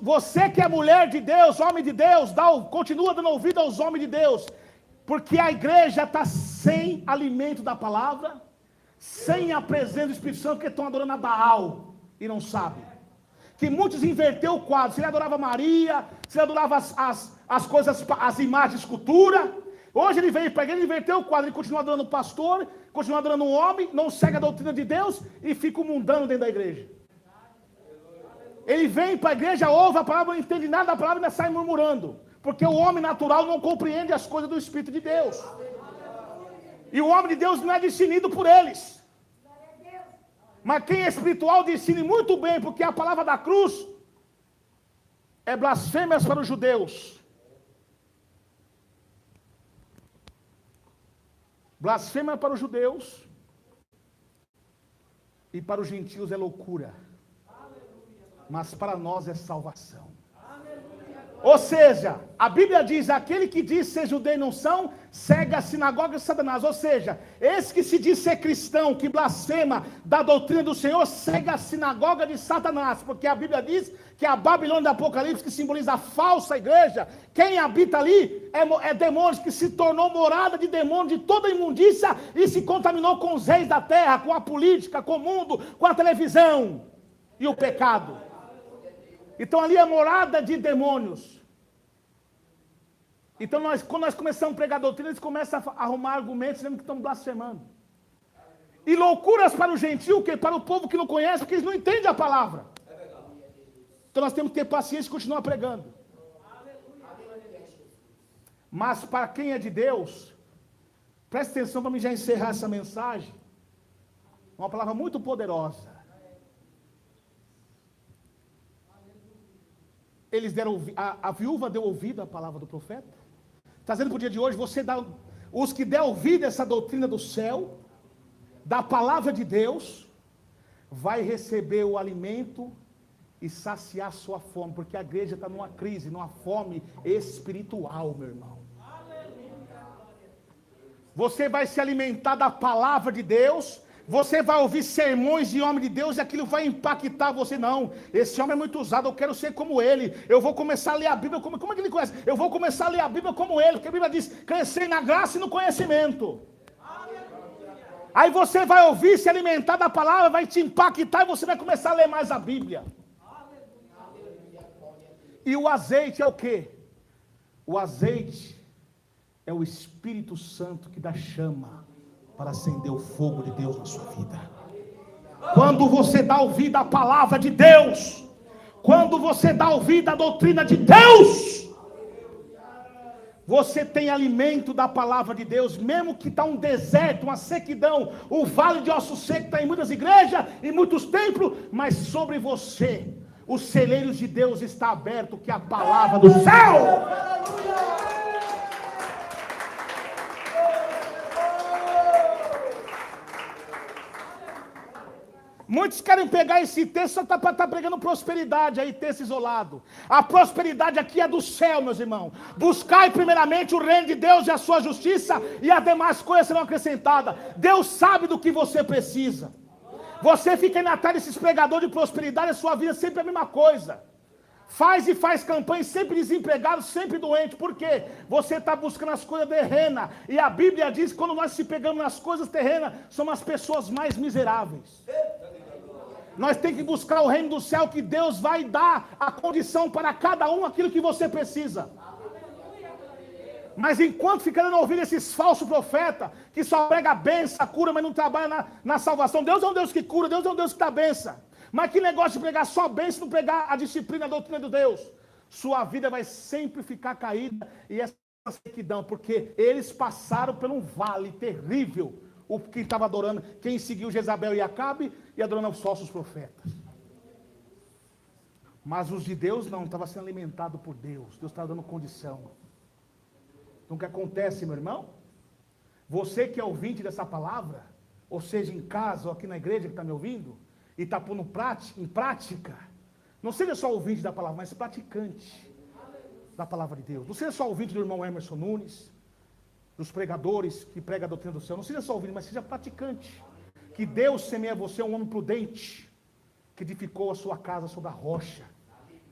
Você que é mulher de Deus, homem de Deus, continua dando ouvido aos homens de Deus, porque a igreja está sem alimento da palavra, sem a presença do Espírito Santo, porque estão adorando a Baal e não sabem. Que muitos inverteu o quadro. Se ele adorava Maria, se ele adorava as coisas, as imagens de escultura. Hoje ele veio para a igreja, ele inverteu o quadro. Ele continua adorando o pastor, continua adorando um homem, não segue a doutrina de Deus e fica mundano dentro da igreja. Ele vem para a igreja, ouve a palavra, não entende nada da palavra e ainda sai murmurando. Porque o homem natural não compreende as coisas do Espírito de Deus. E o homem de Deus não é discernido por eles. Mas quem é espiritual discerne muito bem, porque a palavra da cruz é blasfêmias para os judeus. Blasfêmia para os judeus e para os gentios é loucura. Mas para nós é salvação. Ou seja, a Bíblia diz, aquele que diz ser judeu e não são, segue a sinagoga de Satanás. Ou seja, esse que se diz ser cristão, que blasfema da doutrina do Senhor, segue a sinagoga de Satanás. Porque a Bíblia diz que a Babilônia do Apocalipse, que simboliza a falsa igreja, quem habita ali é demônios, que se tornou morada de demônios, de toda imundícia, e se contaminou com os reis da terra, com a política, com o mundo, com a televisão e o pecado. Então ali é morada de demônios. Então quando nós começamos a pregar doutrina, eles começam a arrumar argumentos dizendo que estão blasfemando. E loucuras para o gentil, para o povo que não conhece, porque eles não entendem a palavra. Então nós temos que ter paciência e continuar pregando. Mas para quem é de Deus, preste atenção para mim já encerrar essa mensagem. Uma palavra muito poderosa. Eles deram, a viúva deu ouvido à palavra do profeta. Está dizendo para o dia de hoje, os que der ouvido a essa doutrina do céu, da palavra de Deus, vai receber o alimento e saciar sua fome, porque a igreja está numa crise, numa fome espiritual, meu irmão. Você vai se alimentar da palavra de Deus. Você vai ouvir sermões de homem de Deus e aquilo vai impactar você. Não, esse homem é muito usado, eu quero ser como ele. Eu vou começar a ler a Bíblia como é que ele conhece? Eu vou começar a ler a Bíblia como ele, porque a Bíblia diz, crescer na graça e no conhecimento. Aí você vai ouvir, se alimentar da palavra, vai te impactar e você vai começar a ler mais a Bíblia. E o azeite é o quê? O azeite é o Espírito Santo que dá chama para acender o fogo de Deus na sua vida. Quando você dá ouvido à palavra de Deus, quando você dá ouvido à doutrina de Deus, você tem alimento da palavra de Deus, mesmo que está um deserto, uma sequidão, o vale de ossos secos está em muitas igrejas, em muitos templos, mas sobre você, os celeiros de Deus está aberto, que é a palavra do céu. Muitos querem pegar esse texto só para estar pregando prosperidade, aí texto isolado. A prosperidade aqui é do céu, meus irmãos. Buscai primeiramente o reino de Deus e a sua justiça, e as demais coisas serão acrescentadas. Deus sabe do que você precisa. Você fica indo atrás desses pregadores de prosperidade, a sua vida é sempre a mesma coisa. Faz campanha, sempre desempregado, sempre doente. Por quê? Você está buscando as coisas terrenas. E a Bíblia diz que quando nós se pegamos nas coisas terrenas, somos as pessoas mais miseráveis. Nós temos que buscar o reino do céu, que Deus vai dar a condição para cada um aquilo que você precisa. Mas enquanto fica dando ouvido esses falsos profetas, que só prega a bênção, a cura, mas não trabalha na salvação. Deus é um Deus que cura, Deus é um Deus que dá bênção. Mas que negócio de pregar só bênção, não pregar a disciplina, a doutrina de Deus. Sua vida vai sempre ficar caída, e essa sequidão, porque eles passaram por um vale terrível. O que estava adorando, quem seguiu Jezabel e Acabe, e adorando os falsos profetas. Mas os de Deus não, estavam sendo alimentados por Deus. Deus estava dando condição. Então o que acontece, meu irmão? Você que é ouvinte dessa palavra, ou seja, em casa ou aqui na igreja que está me ouvindo, e está pondo em prática, não seja só ouvinte da palavra, mas praticante da palavra de Deus. Não seja só ouvinte do irmão Emerson Nunes, dos pregadores que pregam a doutrina do céu. Não seja só ouvinte, mas seja praticante. Que Deus semeia você um homem prudente, que edificou a sua casa sobre a rocha.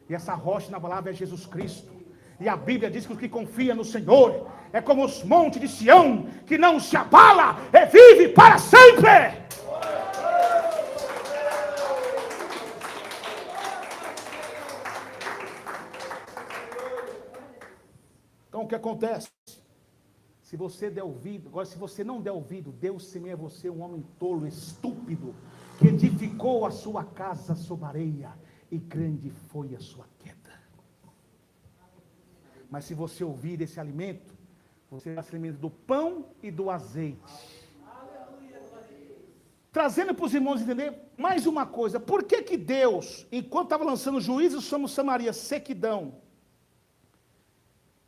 E essa rocha na palavra é Jesus Cristo. E a Bíblia diz que os que confiam no Senhor é como os montes de Sião, que não se abala e vive para sempre. Então o que acontece? Se você der ouvido, agora se você não der ouvido, Deus semeia você um homem tolo, estúpido, que edificou a sua casa sobre areia, e grande foi a sua queda. Mas se você ouvir esse alimento, você vai se alimentar do pão e do azeite. Trazendo para os irmãos entender mais uma coisa: por que Deus, enquanto estava lançando juízos sobre Samaria, sequidão,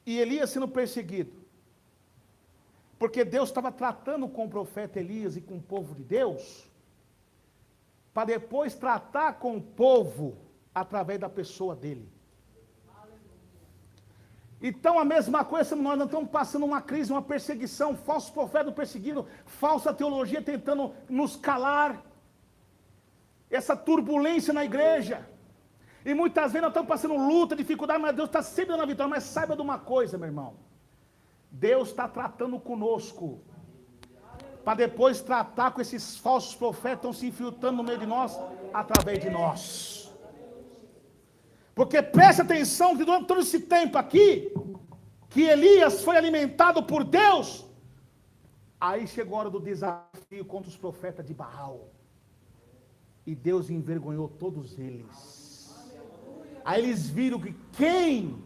e Elias sendo perseguido? Porque Deus estava tratando com o profeta Elias e com o povo de Deus, para depois tratar com o povo através da pessoa dele. Então a mesma coisa, nós não estamos passando uma crise, uma perseguição, falsos profetas perseguindo, falsa teologia tentando nos calar, essa turbulência na igreja. E muitas vezes nós estamos passando luta, dificuldade, mas Deus está sempre dando a vitória. Mas saiba de uma coisa, meu irmão: Deus está tratando conosco, para depois tratar com esses falsos profetas que estão se infiltrando no meio de nós, através de nós. Porque preste atenção que durante todo esse tempo aqui, que Elias foi alimentado por Deus, aí chegou a hora do desafio contra os profetas de Baal, e Deus envergonhou todos eles. Aí eles viram que quem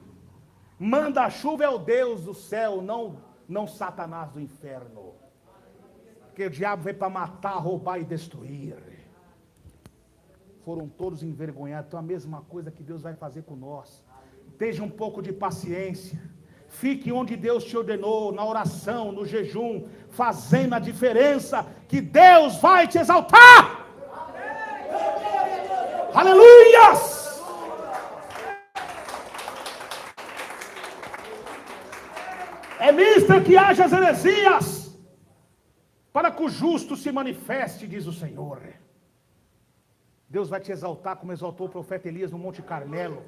manda a chuva é o Deus do céu, não Satanás do inferno. Porque o diabo veio para matar, roubar e destruir. Foram todos envergonhados. Então a mesma coisa que Deus vai fazer com nós. Tenha um pouco de paciência. Fique onde Deus te ordenou, na oração, no jejum, fazendo a diferença, que Deus vai te exaltar. Aleluias! É mister que haja as heresias, para que o justo se manifeste, diz o Senhor. Deus vai te exaltar como exaltou o profeta Elias no Monte Carmelo.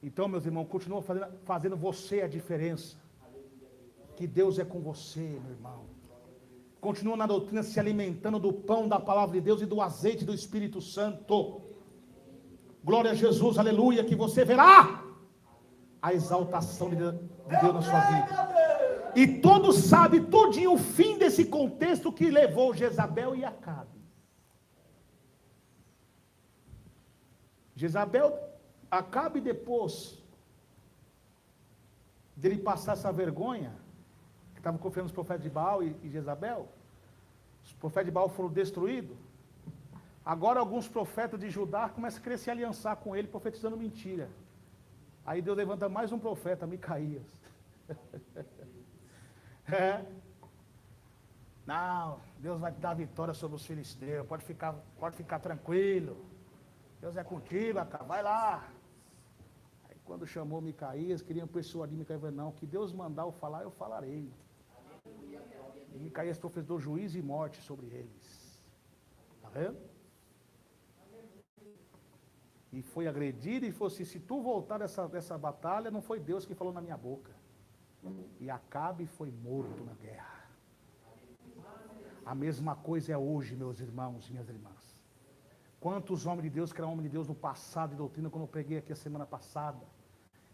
Então, meus irmãos, continua fazendo você a diferença. Que Deus é com você, meu irmão. Continua na doutrina, se alimentando do pão da palavra de Deus e do azeite do Espírito Santo. Glória a Jesus, aleluia, que você verá a exaltação de Deus na sua vida. E todos sabem todinho o fim desse contexto que levou Jezabel e Acabe. Acabe, depois dele passar essa vergonha, que estava confiando nos profetas de Baal e Jezabel, os profetas de Baal foram destruídos. Agora alguns profetas de Judá começam a querer se aliançar com ele, profetizando mentira. Aí Deus levanta mais um profeta, Micaías. Não, Deus vai te dar vitória sobre os filisteus, pode ficar tranquilo. Deus é contigo, cara, vai lá. Aí quando chamou Micaías, queriam persuadir Micaías, não, que Deus mandar eu falar, eu falarei. E Micaías profetizou juízo e morte sobre eles. Está vendo? E foi agredido e falou assim, se tu voltar dessa batalha, não foi Deus que falou na minha boca. E Acabe foi morto na guerra. A mesma coisa é hoje, meus irmãos e minhas irmãs. Quantos homens de Deus que eram homens de Deus no passado de doutrina, como eu preguei aqui a semana passada,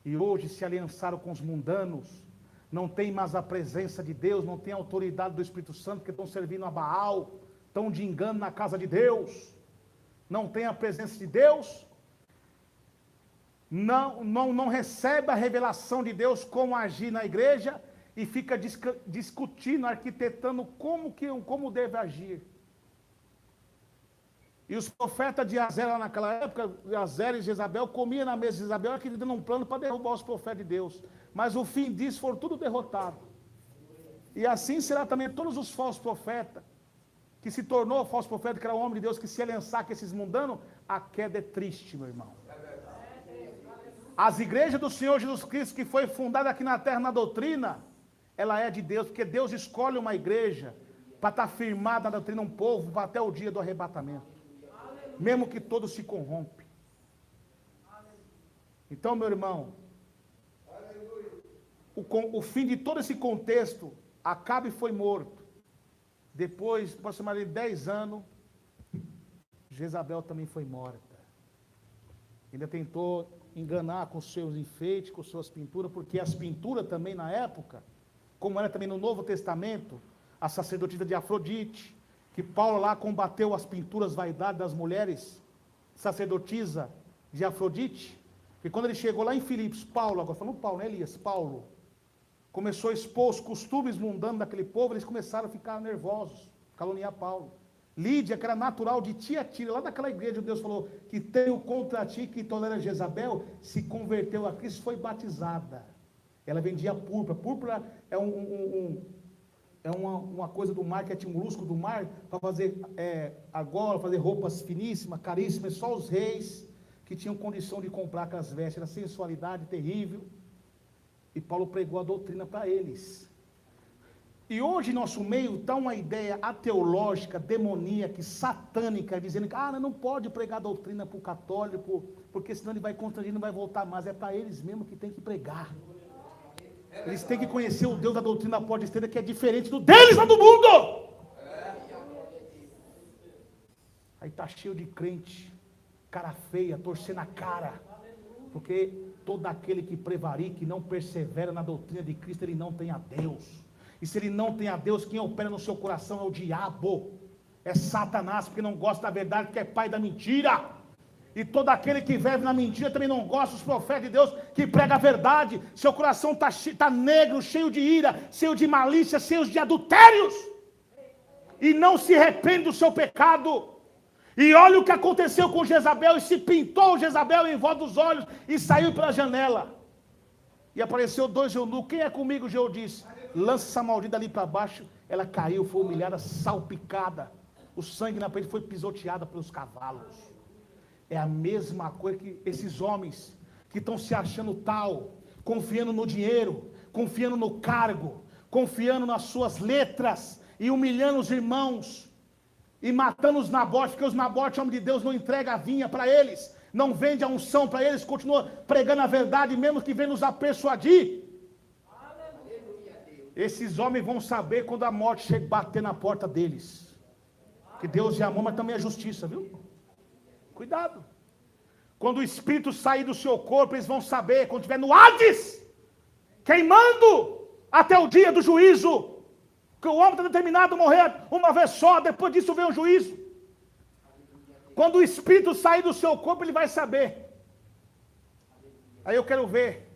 e hoje se aliançaram com os mundanos, não tem mais a presença de Deus, não tem a autoridade do Espírito Santo, porque estão servindo a Baal, estão de engano na casa de Deus, não tem a presença de Deus, não recebe a revelação de Deus como agir na igreja, e fica discutindo, arquitetando como deve agir. E os profetas de Azel lá naquela época, Azel e Jezabel, comiam na mesa de Jezabel, acreditando num plano para derrubar os profetas de Deus. Mas o fim disso foram tudo derrotados. E assim será também todos os falsos profetas, que se tornou falso profeta, que era um homem de Deus, que se aliançar com esses mundanos, a queda é triste, meu irmão. As igrejas do Senhor Jesus Cristo, que foi fundada aqui na terra na doutrina, ela é de Deus, porque Deus escolhe uma igreja para estar firmada na doutrina, um povo, até o dia do arrebatamento. Mesmo que todos se corrompem. Então, meu irmão, o fim de todo esse contexto, Acabe foi morto. Depois, aproximadamente 10 anos, Jezabel também foi morta. Ainda tentou enganar com seus enfeites, com suas pinturas, porque as pinturas também na época, como era também no Novo Testamento, a sacerdotisa de Afrodite, que Paulo lá combateu as pinturas vaidade das mulheres, sacerdotisa de Afrodite, e quando ele chegou lá em Filipos, Paulo, agora falando Paulo, não é Elias, Paulo, começou a expor os costumes mundanos daquele povo, eles começaram a ficar nervosos, caluniar Paulo. Lídia, que era natural de Tiatira, lá daquela igreja, Deus falou, que tenho contra ti, que tolera Jezabel, se converteu a Cristo, foi batizada. Ela vendia púrpura. Púrpura é uma coisa do mar, que é tipo um molusco do mar, para fazer argola, fazer roupas finíssimas, caríssimas, só os reis que tinham condição de comprar aquelas vestes, era sensualidade terrível, e Paulo pregou a doutrina para eles. E hoje, em nosso meio, está uma ideia ateológica, demoníaca, satânica, dizendo que não pode pregar doutrina para o católico, porque senão ele vai contradir, não vai voltar mais. É para eles mesmo que tem que pregar. Eles têm que conhecer o Deus da doutrina pós-estenda, que é diferente do deles lá do mundo. Aí está cheio de crente, cara feia, torcendo a cara, porque todo aquele que prevaria, que não persevera na doutrina de Cristo, ele não tem a Deus. E se ele não tem a Deus, quem opera no seu coração é o diabo, é Satanás, porque não gosta da verdade, que é pai da mentira. E todo aquele que vive na mentira também não gosta dos profetas de Deus, que prega a verdade. Seu coração está negro, cheio de ira, cheio de malícia, cheio de adultérios, e não se arrepende do seu pecado. E olha o que aconteceu com Jezabel, e se pintou Jezabel em volta dos olhos, e saiu pela janela. E apareceu 2 eunucos. Quem é comigo? Jeú disse, lança essa maldita ali para baixo. Ela caiu, foi humilhada, salpicada. O sangue na parede foi pisoteada pelos cavalos. É a mesma coisa que esses homens que estão se achando tal, confiando no dinheiro, confiando no cargo, confiando nas suas letras, e humilhando os irmãos, e matando os nabotes, porque os nabotes, homem de Deus, não entrega a vinha para eles, não vende a unção para eles, continua pregando a verdade, mesmo que venha nos persuadir. Esses homens vão saber quando a morte chega a bater na porta deles, que Deus é amor, mas também é justiça, viu? Cuidado. Quando o espírito sair do seu corpo, eles vão saber, quando estiver no Hades, queimando até o dia do juízo, que o homem está determinado a morrer uma vez só, depois disso vem o juízo. Quando o espírito sair do seu corpo, ele vai saber. Aí eu quero ver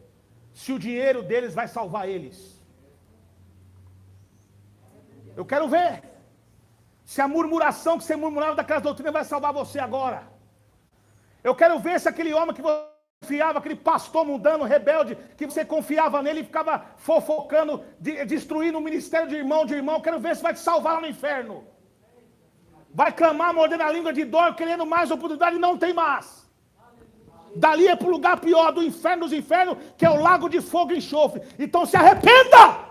se o dinheiro deles vai salvar eles. Eu quero ver se a murmuração que você murmurava daquelas doutrinas vai salvar você agora. Eu quero ver se aquele homem que você confiava, aquele pastor mundano, rebelde, que você confiava nele e ficava fofocando, destruindo o ministério de irmão, quero ver se vai te salvar lá no inferno. Vai clamar, mordendo a língua de dor, querendo mais oportunidade, e não tem mais. Dali é para o lugar pior, do inferno dos infernos, que é o lago de fogo e enxofre. Então se arrependa!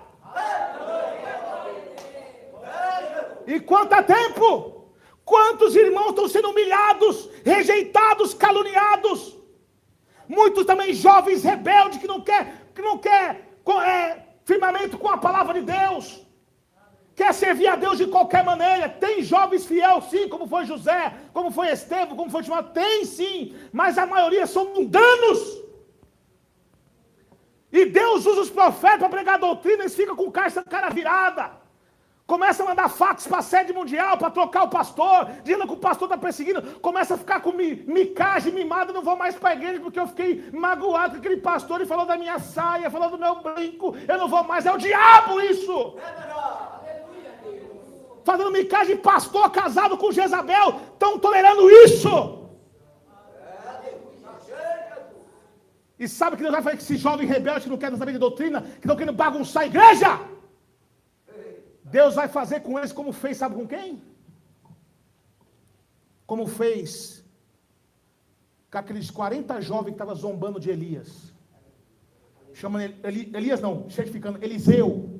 E quanto a tempo? Quantos irmãos estão sendo humilhados, rejeitados, caluniados? Muitos também jovens rebeldes que não quer firmamento com a palavra de Deus. Quer servir a Deus de qualquer maneira. Tem jovens fiéis sim, como foi José, como foi Estevão, como foi Timóteo. Tem sim, mas a maioria são mundanos. E Deus usa os profetas para pregar a doutrina, eles ficam com cara virada. Começa a mandar fax para a sede mundial, para trocar o pastor, dizendo que o pastor está perseguindo. Começa a ficar com micagem, mimado, não vou mais para a igreja, porque eu fiquei magoado com aquele pastor, ele falou da minha saia, falou do meu brinco, eu não vou mais, é o diabo isso! Fazendo micagem, pastor casado com Jezabel, estão tolerando isso! E sabe o que Deus vai fazer com esse jovem rebelde que não quer saber de doutrina, que não quer bagunçar a igreja? Deus vai fazer com eles como fez, sabe com quem? Como fez com aqueles 40 jovens que estavam zombando de Elias. Chamando Elias não, certificando, Eliseu.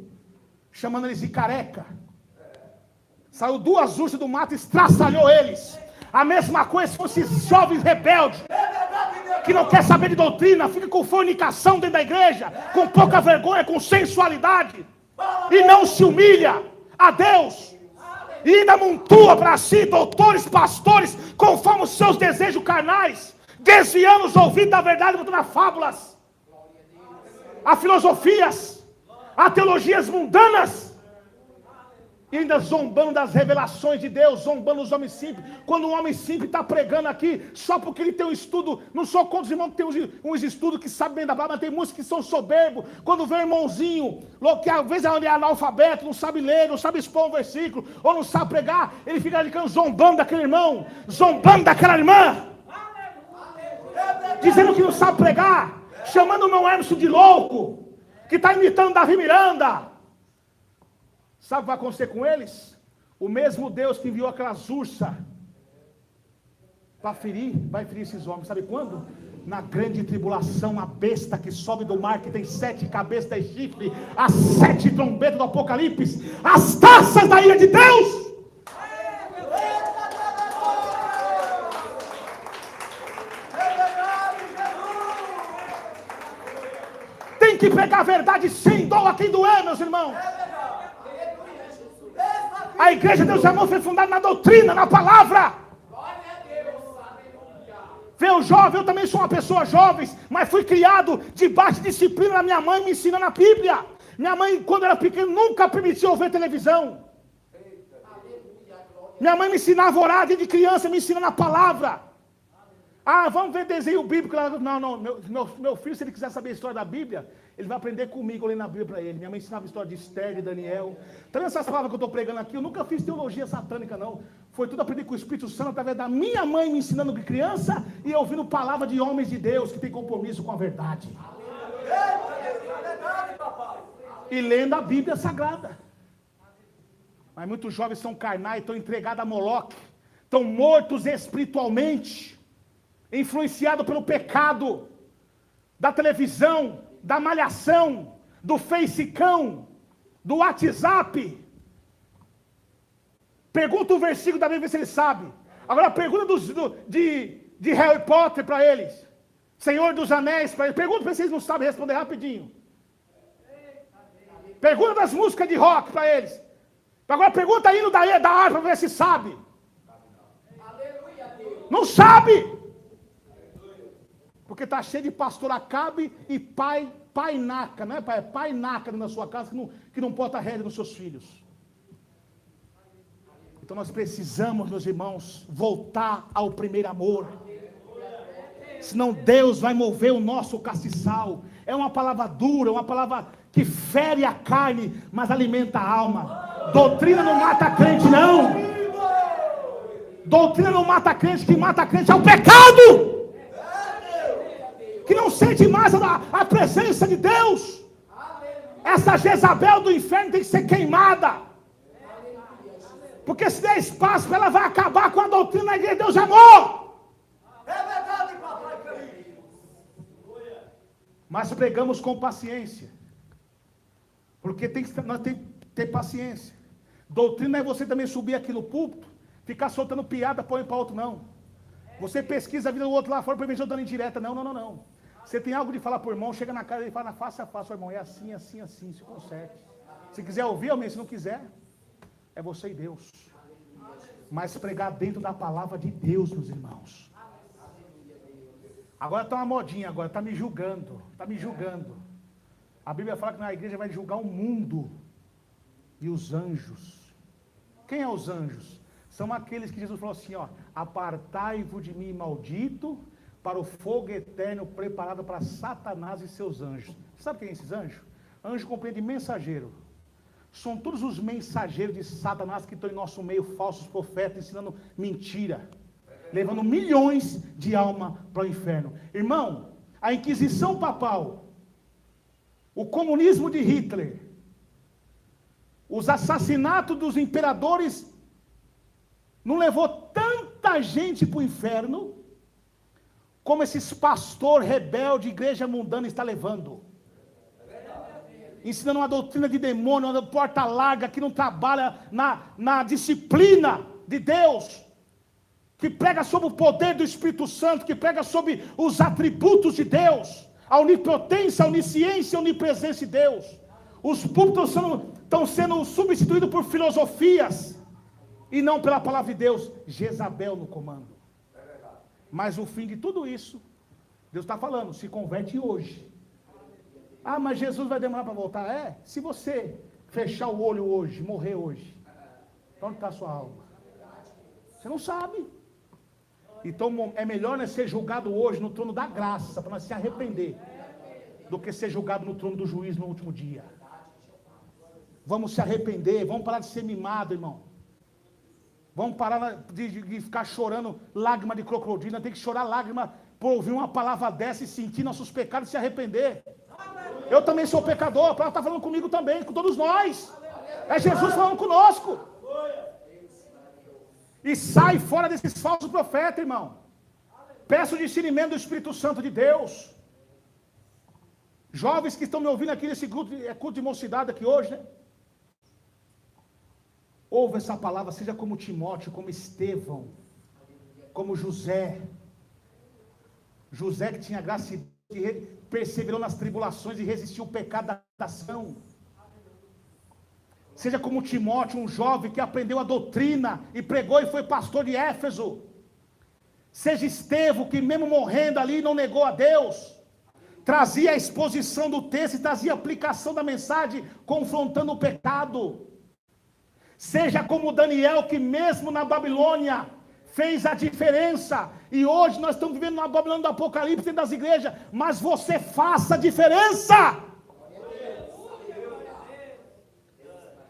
Chamando eles de careca. Saiu 2 ursas do mato e estraçalhou eles. A mesma coisa se fossem jovens rebeldes, que não quer saber de doutrina, fica com fornicação dentro da igreja, com pouca vergonha, com sensualidade. E não se humilha a Deus. E ainda amontoa para si doutores, pastores, conforme os seus desejos carnais, desviando os ouvidos da verdade, botando a fábulas, a filosofias, a teologias mundanas. E ainda zombando das revelações de Deus, zombando os homens simples. Quando um homem simples está pregando aqui, só porque ele tem um estudo, não sou contra os irmãos que tem uns estudos que sabem bem da palavra, mas tem muitos que são soberbos. Quando vê um irmãozinho, que às vezes é analfabeto, não sabe ler, não sabe expor um versículo, ou não sabe pregar, ele fica ficando zombando daquele irmão, zombando daquela irmã, dizendo que não sabe pregar, chamando o meu Emerson de louco, que está imitando Davi Miranda. Sabe o que vai acontecer com eles? O mesmo Deus que enviou aquelas ursas para ferir, vai ferir esses homens. Sabe quando? Na grande tribulação, a besta que sobe do mar, que tem 7 cabeças, 10 chifres, as 7 trombetas do Apocalipse, as taças da ira de Deus. Tem que pegar a verdade sem dó a quem doer, meus irmãos. A igreja de Deus amor foi fundada na doutrina, na palavra. Vê o jovem, eu também sou uma pessoa jovem, mas fui criado debaixo de disciplina da minha mãe me ensinando a Bíblia. Minha mãe, quando era pequeno, nunca permitiu eu ver televisão. Minha mãe me ensinava a orar desde criança, me ensinando a palavra. Ah, vamos ver desenho bíblico. Não, meu filho, se ele quiser saber a história da Bíblia, ele vai aprender comigo lendo a Bíblia para ele. Minha mãe ensinava a história de Esther, de Daniel. Também essas palavras que eu estou pregando aqui, eu nunca fiz teologia satânica, não. Foi tudo aprendido com o Espírito Santo, através da minha mãe me ensinando de criança e ouvindo palavra de homens de Deus que tem compromisso com a verdade. E lendo a Bíblia Sagrada. Mas muitos jovens são carnais, estão entregados a Moloque, estão mortos espiritualmente, influenciados pelo pecado da televisão, da malhação, do facecão, do WhatsApp. Pergunta o versículo da Bíblia se ele sabe. Agora pergunta de Harry Potter para eles, Senhor dos Anéis para eles. Pergunta para eles não sabem responder rapidinho. Pergunta das músicas de rock para eles. Agora pergunta aí no da harpa para ver se sabe. Não sabe. Porque está cheio de pastor Acabe e pai naca, não é pai? É pai naca na sua casa que não bota rédea nos seus filhos. Então nós precisamos, meus irmãos, voltar ao primeiro amor. Senão Deus vai mover o nosso castiçal. É uma palavra dura, uma palavra que fere a carne, mas alimenta a alma. Doutrina não mata crente, não. Doutrina não mata crente, que mata crente é o pecado. que não sente mais a presença de Deus. Essa Jezabel do inferno tem que ser queimada. Porque se der espaço, ela vai acabar com a doutrina da igreja de Deus é amor. É verdade, papai. Mas pregamos com paciência. Porque nós temos que ter paciência. Doutrina é você também subir aqui no púlpito, ficar soltando piada para um e para outro, não. Você pesquisa a vida do outro lá fora para ver se eu dando indireta. Não. Você tem algo de falar por irmão, chega na cara e fala face a face, irmão, é assim, se conserte. Se quiser ouvir, amém. Se não quiser, é você e Deus. Mas pregar dentro da palavra de Deus, meus irmãos. Agora está uma modinha, agora está me julgando. A Bíblia fala que na igreja vai julgar o mundo e os anjos. Quem é os anjos? São aqueles que Jesus falou assim, ó, apartai-vos de mim, maldito, para o fogo eterno preparado para Satanás e seus anjos. Sabe quem é esses anjos? Anjo compreende mensageiro. São todos os mensageiros de Satanás que estão em nosso meio, falsos profetas, ensinando mentira, levando milhões de almas para o inferno. Irmão, a Inquisição papal, o comunismo de Hitler, os assassinatos dos imperadores, não levou tanta gente para o inferno, como esses pastores rebeldes, igreja mundana está levando. Ensinando uma doutrina de demônio, uma porta larga, que não trabalha na disciplina de Deus, que prega sobre o poder do Espírito Santo, que prega sobre os atributos de Deus, a onipotência, a onisciência, a onipresença de Deus. Os púlpitos estão sendo substituídos por filosofias, e não pela palavra de Deus. Jezabel no comando. Mas o fim de tudo isso, Deus está falando, se converte hoje. Ah, mas Jesus vai demorar para voltar? Se você fechar o olho hoje, morrer hoje, onde está a sua alma? Você não sabe. Então é melhor nós ser julgado hoje no trono da graça, para nós se arrepender, do que ser julgado no trono do juízo no último dia. Vamos se arrepender, vamos parar de ser mimado, irmão. Vamos parar de ficar chorando lágrima de crocodilo. Tem que chorar lágrima por ouvir uma palavra dessa e sentir nossos pecados e se arrepender. Eu também sou pecador, a palavra está falando comigo também, com todos nós. É Jesus falando conosco. E sai fora desses falsos profetas, irmão. Peço o discernimento do Espírito Santo de Deus. Jovens que estão me ouvindo aqui nesse culto de mocidade aqui hoje, né? Ouve essa palavra, seja como Timóteo, como Estevão, como José. José que tinha graça e perseverou nas tribulações e resistiu ao pecado da tentação. Seja como Timóteo, um jovem que aprendeu a doutrina e pregou e foi pastor de Éfeso. Seja Estevão, que mesmo morrendo ali não negou a Deus. Trazia a exposição do texto e trazia a aplicação da mensagem, confrontando o pecado. Seja como Daniel, que mesmo na Babilônia fez a diferença. E hoje nós estamos vivendo na Babilônia do Apocalipse dentro das igrejas. Mas você faça a diferença.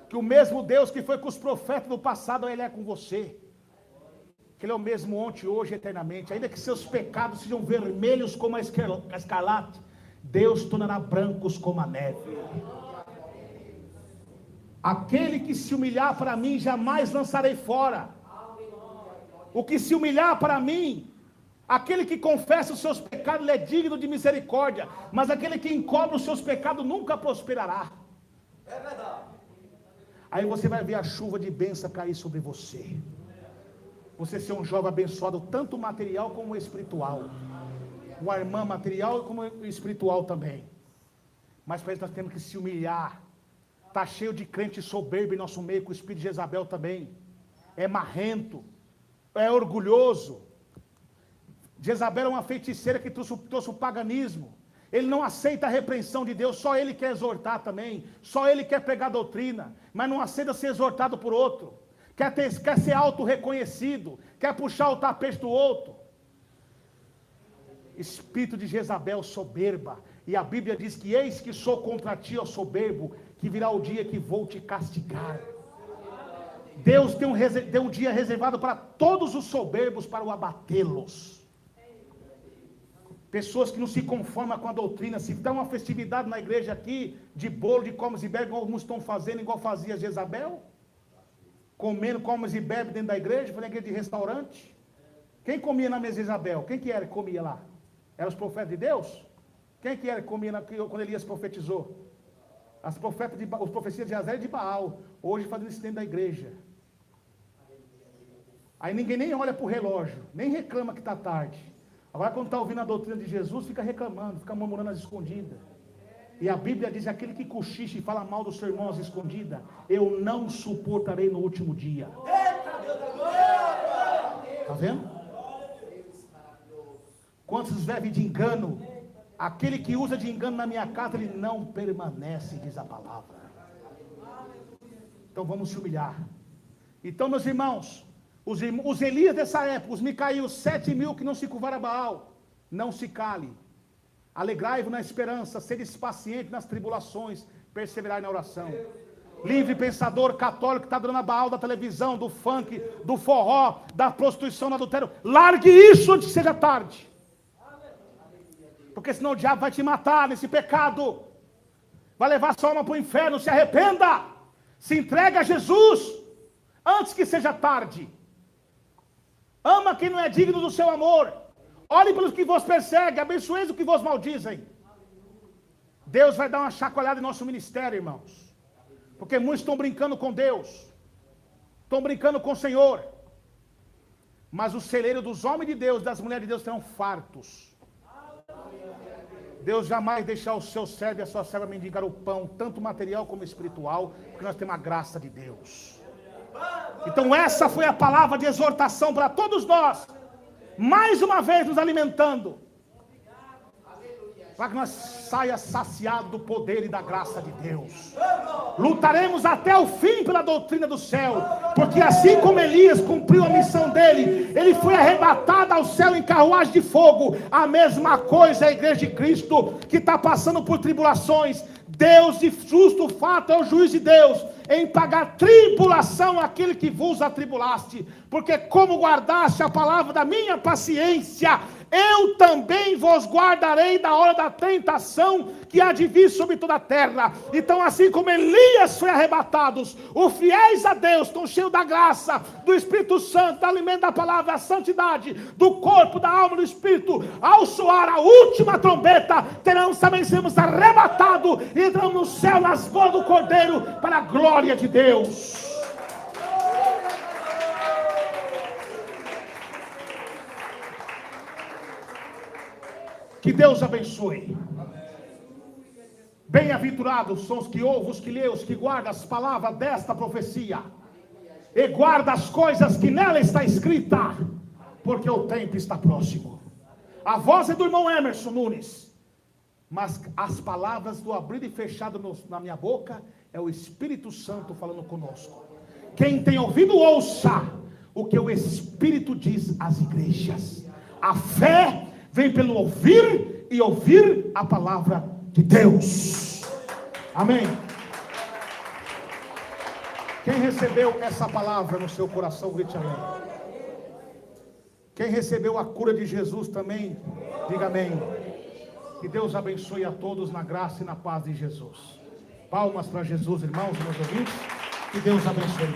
Que o mesmo Deus que foi com os profetas do passado, Ele é com você. Que Ele é o mesmo ontem, hoje e eternamente. Ainda que seus pecados sejam vermelhos como a escarlate, Deus tornará brancos como a neve. Aquele que se humilhar para mim, jamais lançarei fora. O que se humilhar para mim, aquele que confessa os seus pecados, ele é digno de misericórdia. Mas aquele que encobre os seus pecados, nunca prosperará. É verdade. Aí você vai ver a chuva de bênção cair sobre você. Você ser um jovem abençoado, tanto material como espiritual. Uma irmã material como espiritual também. Mas para isso nós temos que se humilhar. Está cheio de crente soberbo em nosso meio, com o espírito de Jezabel também. É marrento, é orgulhoso. Jezabel é uma feiticeira que trouxe o paganismo. Ele não aceita a repreensão de Deus, só ele quer exortar também. Só ele quer pregar doutrina, mas não aceita ser exortado por outro. Quer ser auto-reconhecido, quer puxar o tapete do outro. Espírito de Jezabel soberba. E a Bíblia diz que eis que sou contra ti, ó soberbo, que virá o dia que vou te castigar. Deus tem um dia reservado para todos os soberbos, para o abatê-los. Pessoas que não se conformam com a doutrina. Se dá uma festividade na igreja aqui, de bolo, de comes e bebes, igual alguns estão fazendo, igual fazia Jezabel, comendo comes e bebes dentro da igreja, fazendo igreja de restaurante. Quem comia na mesa de Jezabel? Quem que era que comia lá? Eram os profetas de Deus? Quem que era que comia quando Elias profetizou? As profecias de Jezabel e de Baal. Hoje fazendo isso dentro da igreja. Aí ninguém nem olha para o relógio, nem reclama que está tarde. Agora quando está ouvindo a doutrina de Jesus, fica reclamando, fica murmurando às escondidas. E a Bíblia diz, aquele que cochicha e fala mal do seu irmão às escondidas, eu não suportarei no último dia. Está vendo? Quantos vivem de engano? Aquele que usa de engano na minha casa, ele não permanece, diz a palavra. Então vamos se humilhar. Então, meus irmãos, os Elias dessa época, os Micael, 7.000 que não se curvaram a Baal, não se cale. Alegrai-vos na esperança, sedes pacientes nas tribulações, perseverai na oração. Livre pensador católico que está dando a Baal da televisão, do funk, do forró, da prostituição, do adultério, largue isso antes que seja tarde. Porque senão o diabo vai te matar nesse pecado. Vai levar sua alma para o inferno. Se arrependa. Se entregue a Jesus antes que seja tarde. Ama quem não é digno do seu amor. Ore pelos que vos perseguem. Abençoeis os que vos maldizem. Deus vai dar uma chacoalhada em nosso ministério, irmãos. Porque muitos estão brincando com Deus. Estão brincando com o Senhor. Mas o celeiro dos homens de Deus, das mulheres de Deus, serão fartos. Deus jamais deixará o seu servo e a sua serva mendigar o pão, tanto material como espiritual, porque nós temos a graça de Deus. Então essa foi a palavra de exortação para todos nós, mais uma vez nos alimentando, para que nós saia saciado do poder e da graça de Deus. Lutaremos até o fim pela doutrina do céu, porque assim como Elias cumpriu a missão dele, ele foi arrebatado ao céu em carruagem de fogo. A mesma coisa é a igreja de Cristo, que está passando por tribulações. Deus, de justo fato, é o juiz de Deus em pagar tribulação àquele que vos atribulaste, porque como guardaste a palavra da minha paciência, eu também vos guardarei da hora da tentação que há de vir sobre toda a terra. Então, assim como Elias foi arrebatado, os fiéis a Deus estão cheios da graça, do Espírito Santo, do alimento da palavra, da santidade, do corpo, da alma, do Espírito. Ao soar a última trombeta, teremos também sermos arrebatados e entramos no céu nas bolas do Cordeiro para a glória de Deus. Que Deus abençoe. Bem-aventurados são os que ouvem, os que lêem, os que guardam as palavras desta profecia e guardam as coisas que nela está escrita, porque o tempo está próximo. A voz é do irmão Emerson Nunes, mas as palavras do abrir e fechado na minha boca é o Espírito Santo falando conosco. Quem tem ouvido, ouça o que o Espírito diz às igrejas. A fé vem pelo ouvir e ouvir a palavra de Deus. Amém. Quem recebeu essa palavra no seu coração, grite amém. Quem recebeu a cura de Jesus também, diga amém. Que Deus abençoe a todos na graça e na paz de Jesus. Palmas para Jesus, irmãos e meus ouvintes. Que Deus abençoe.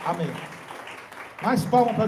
Amém. Mais palmas para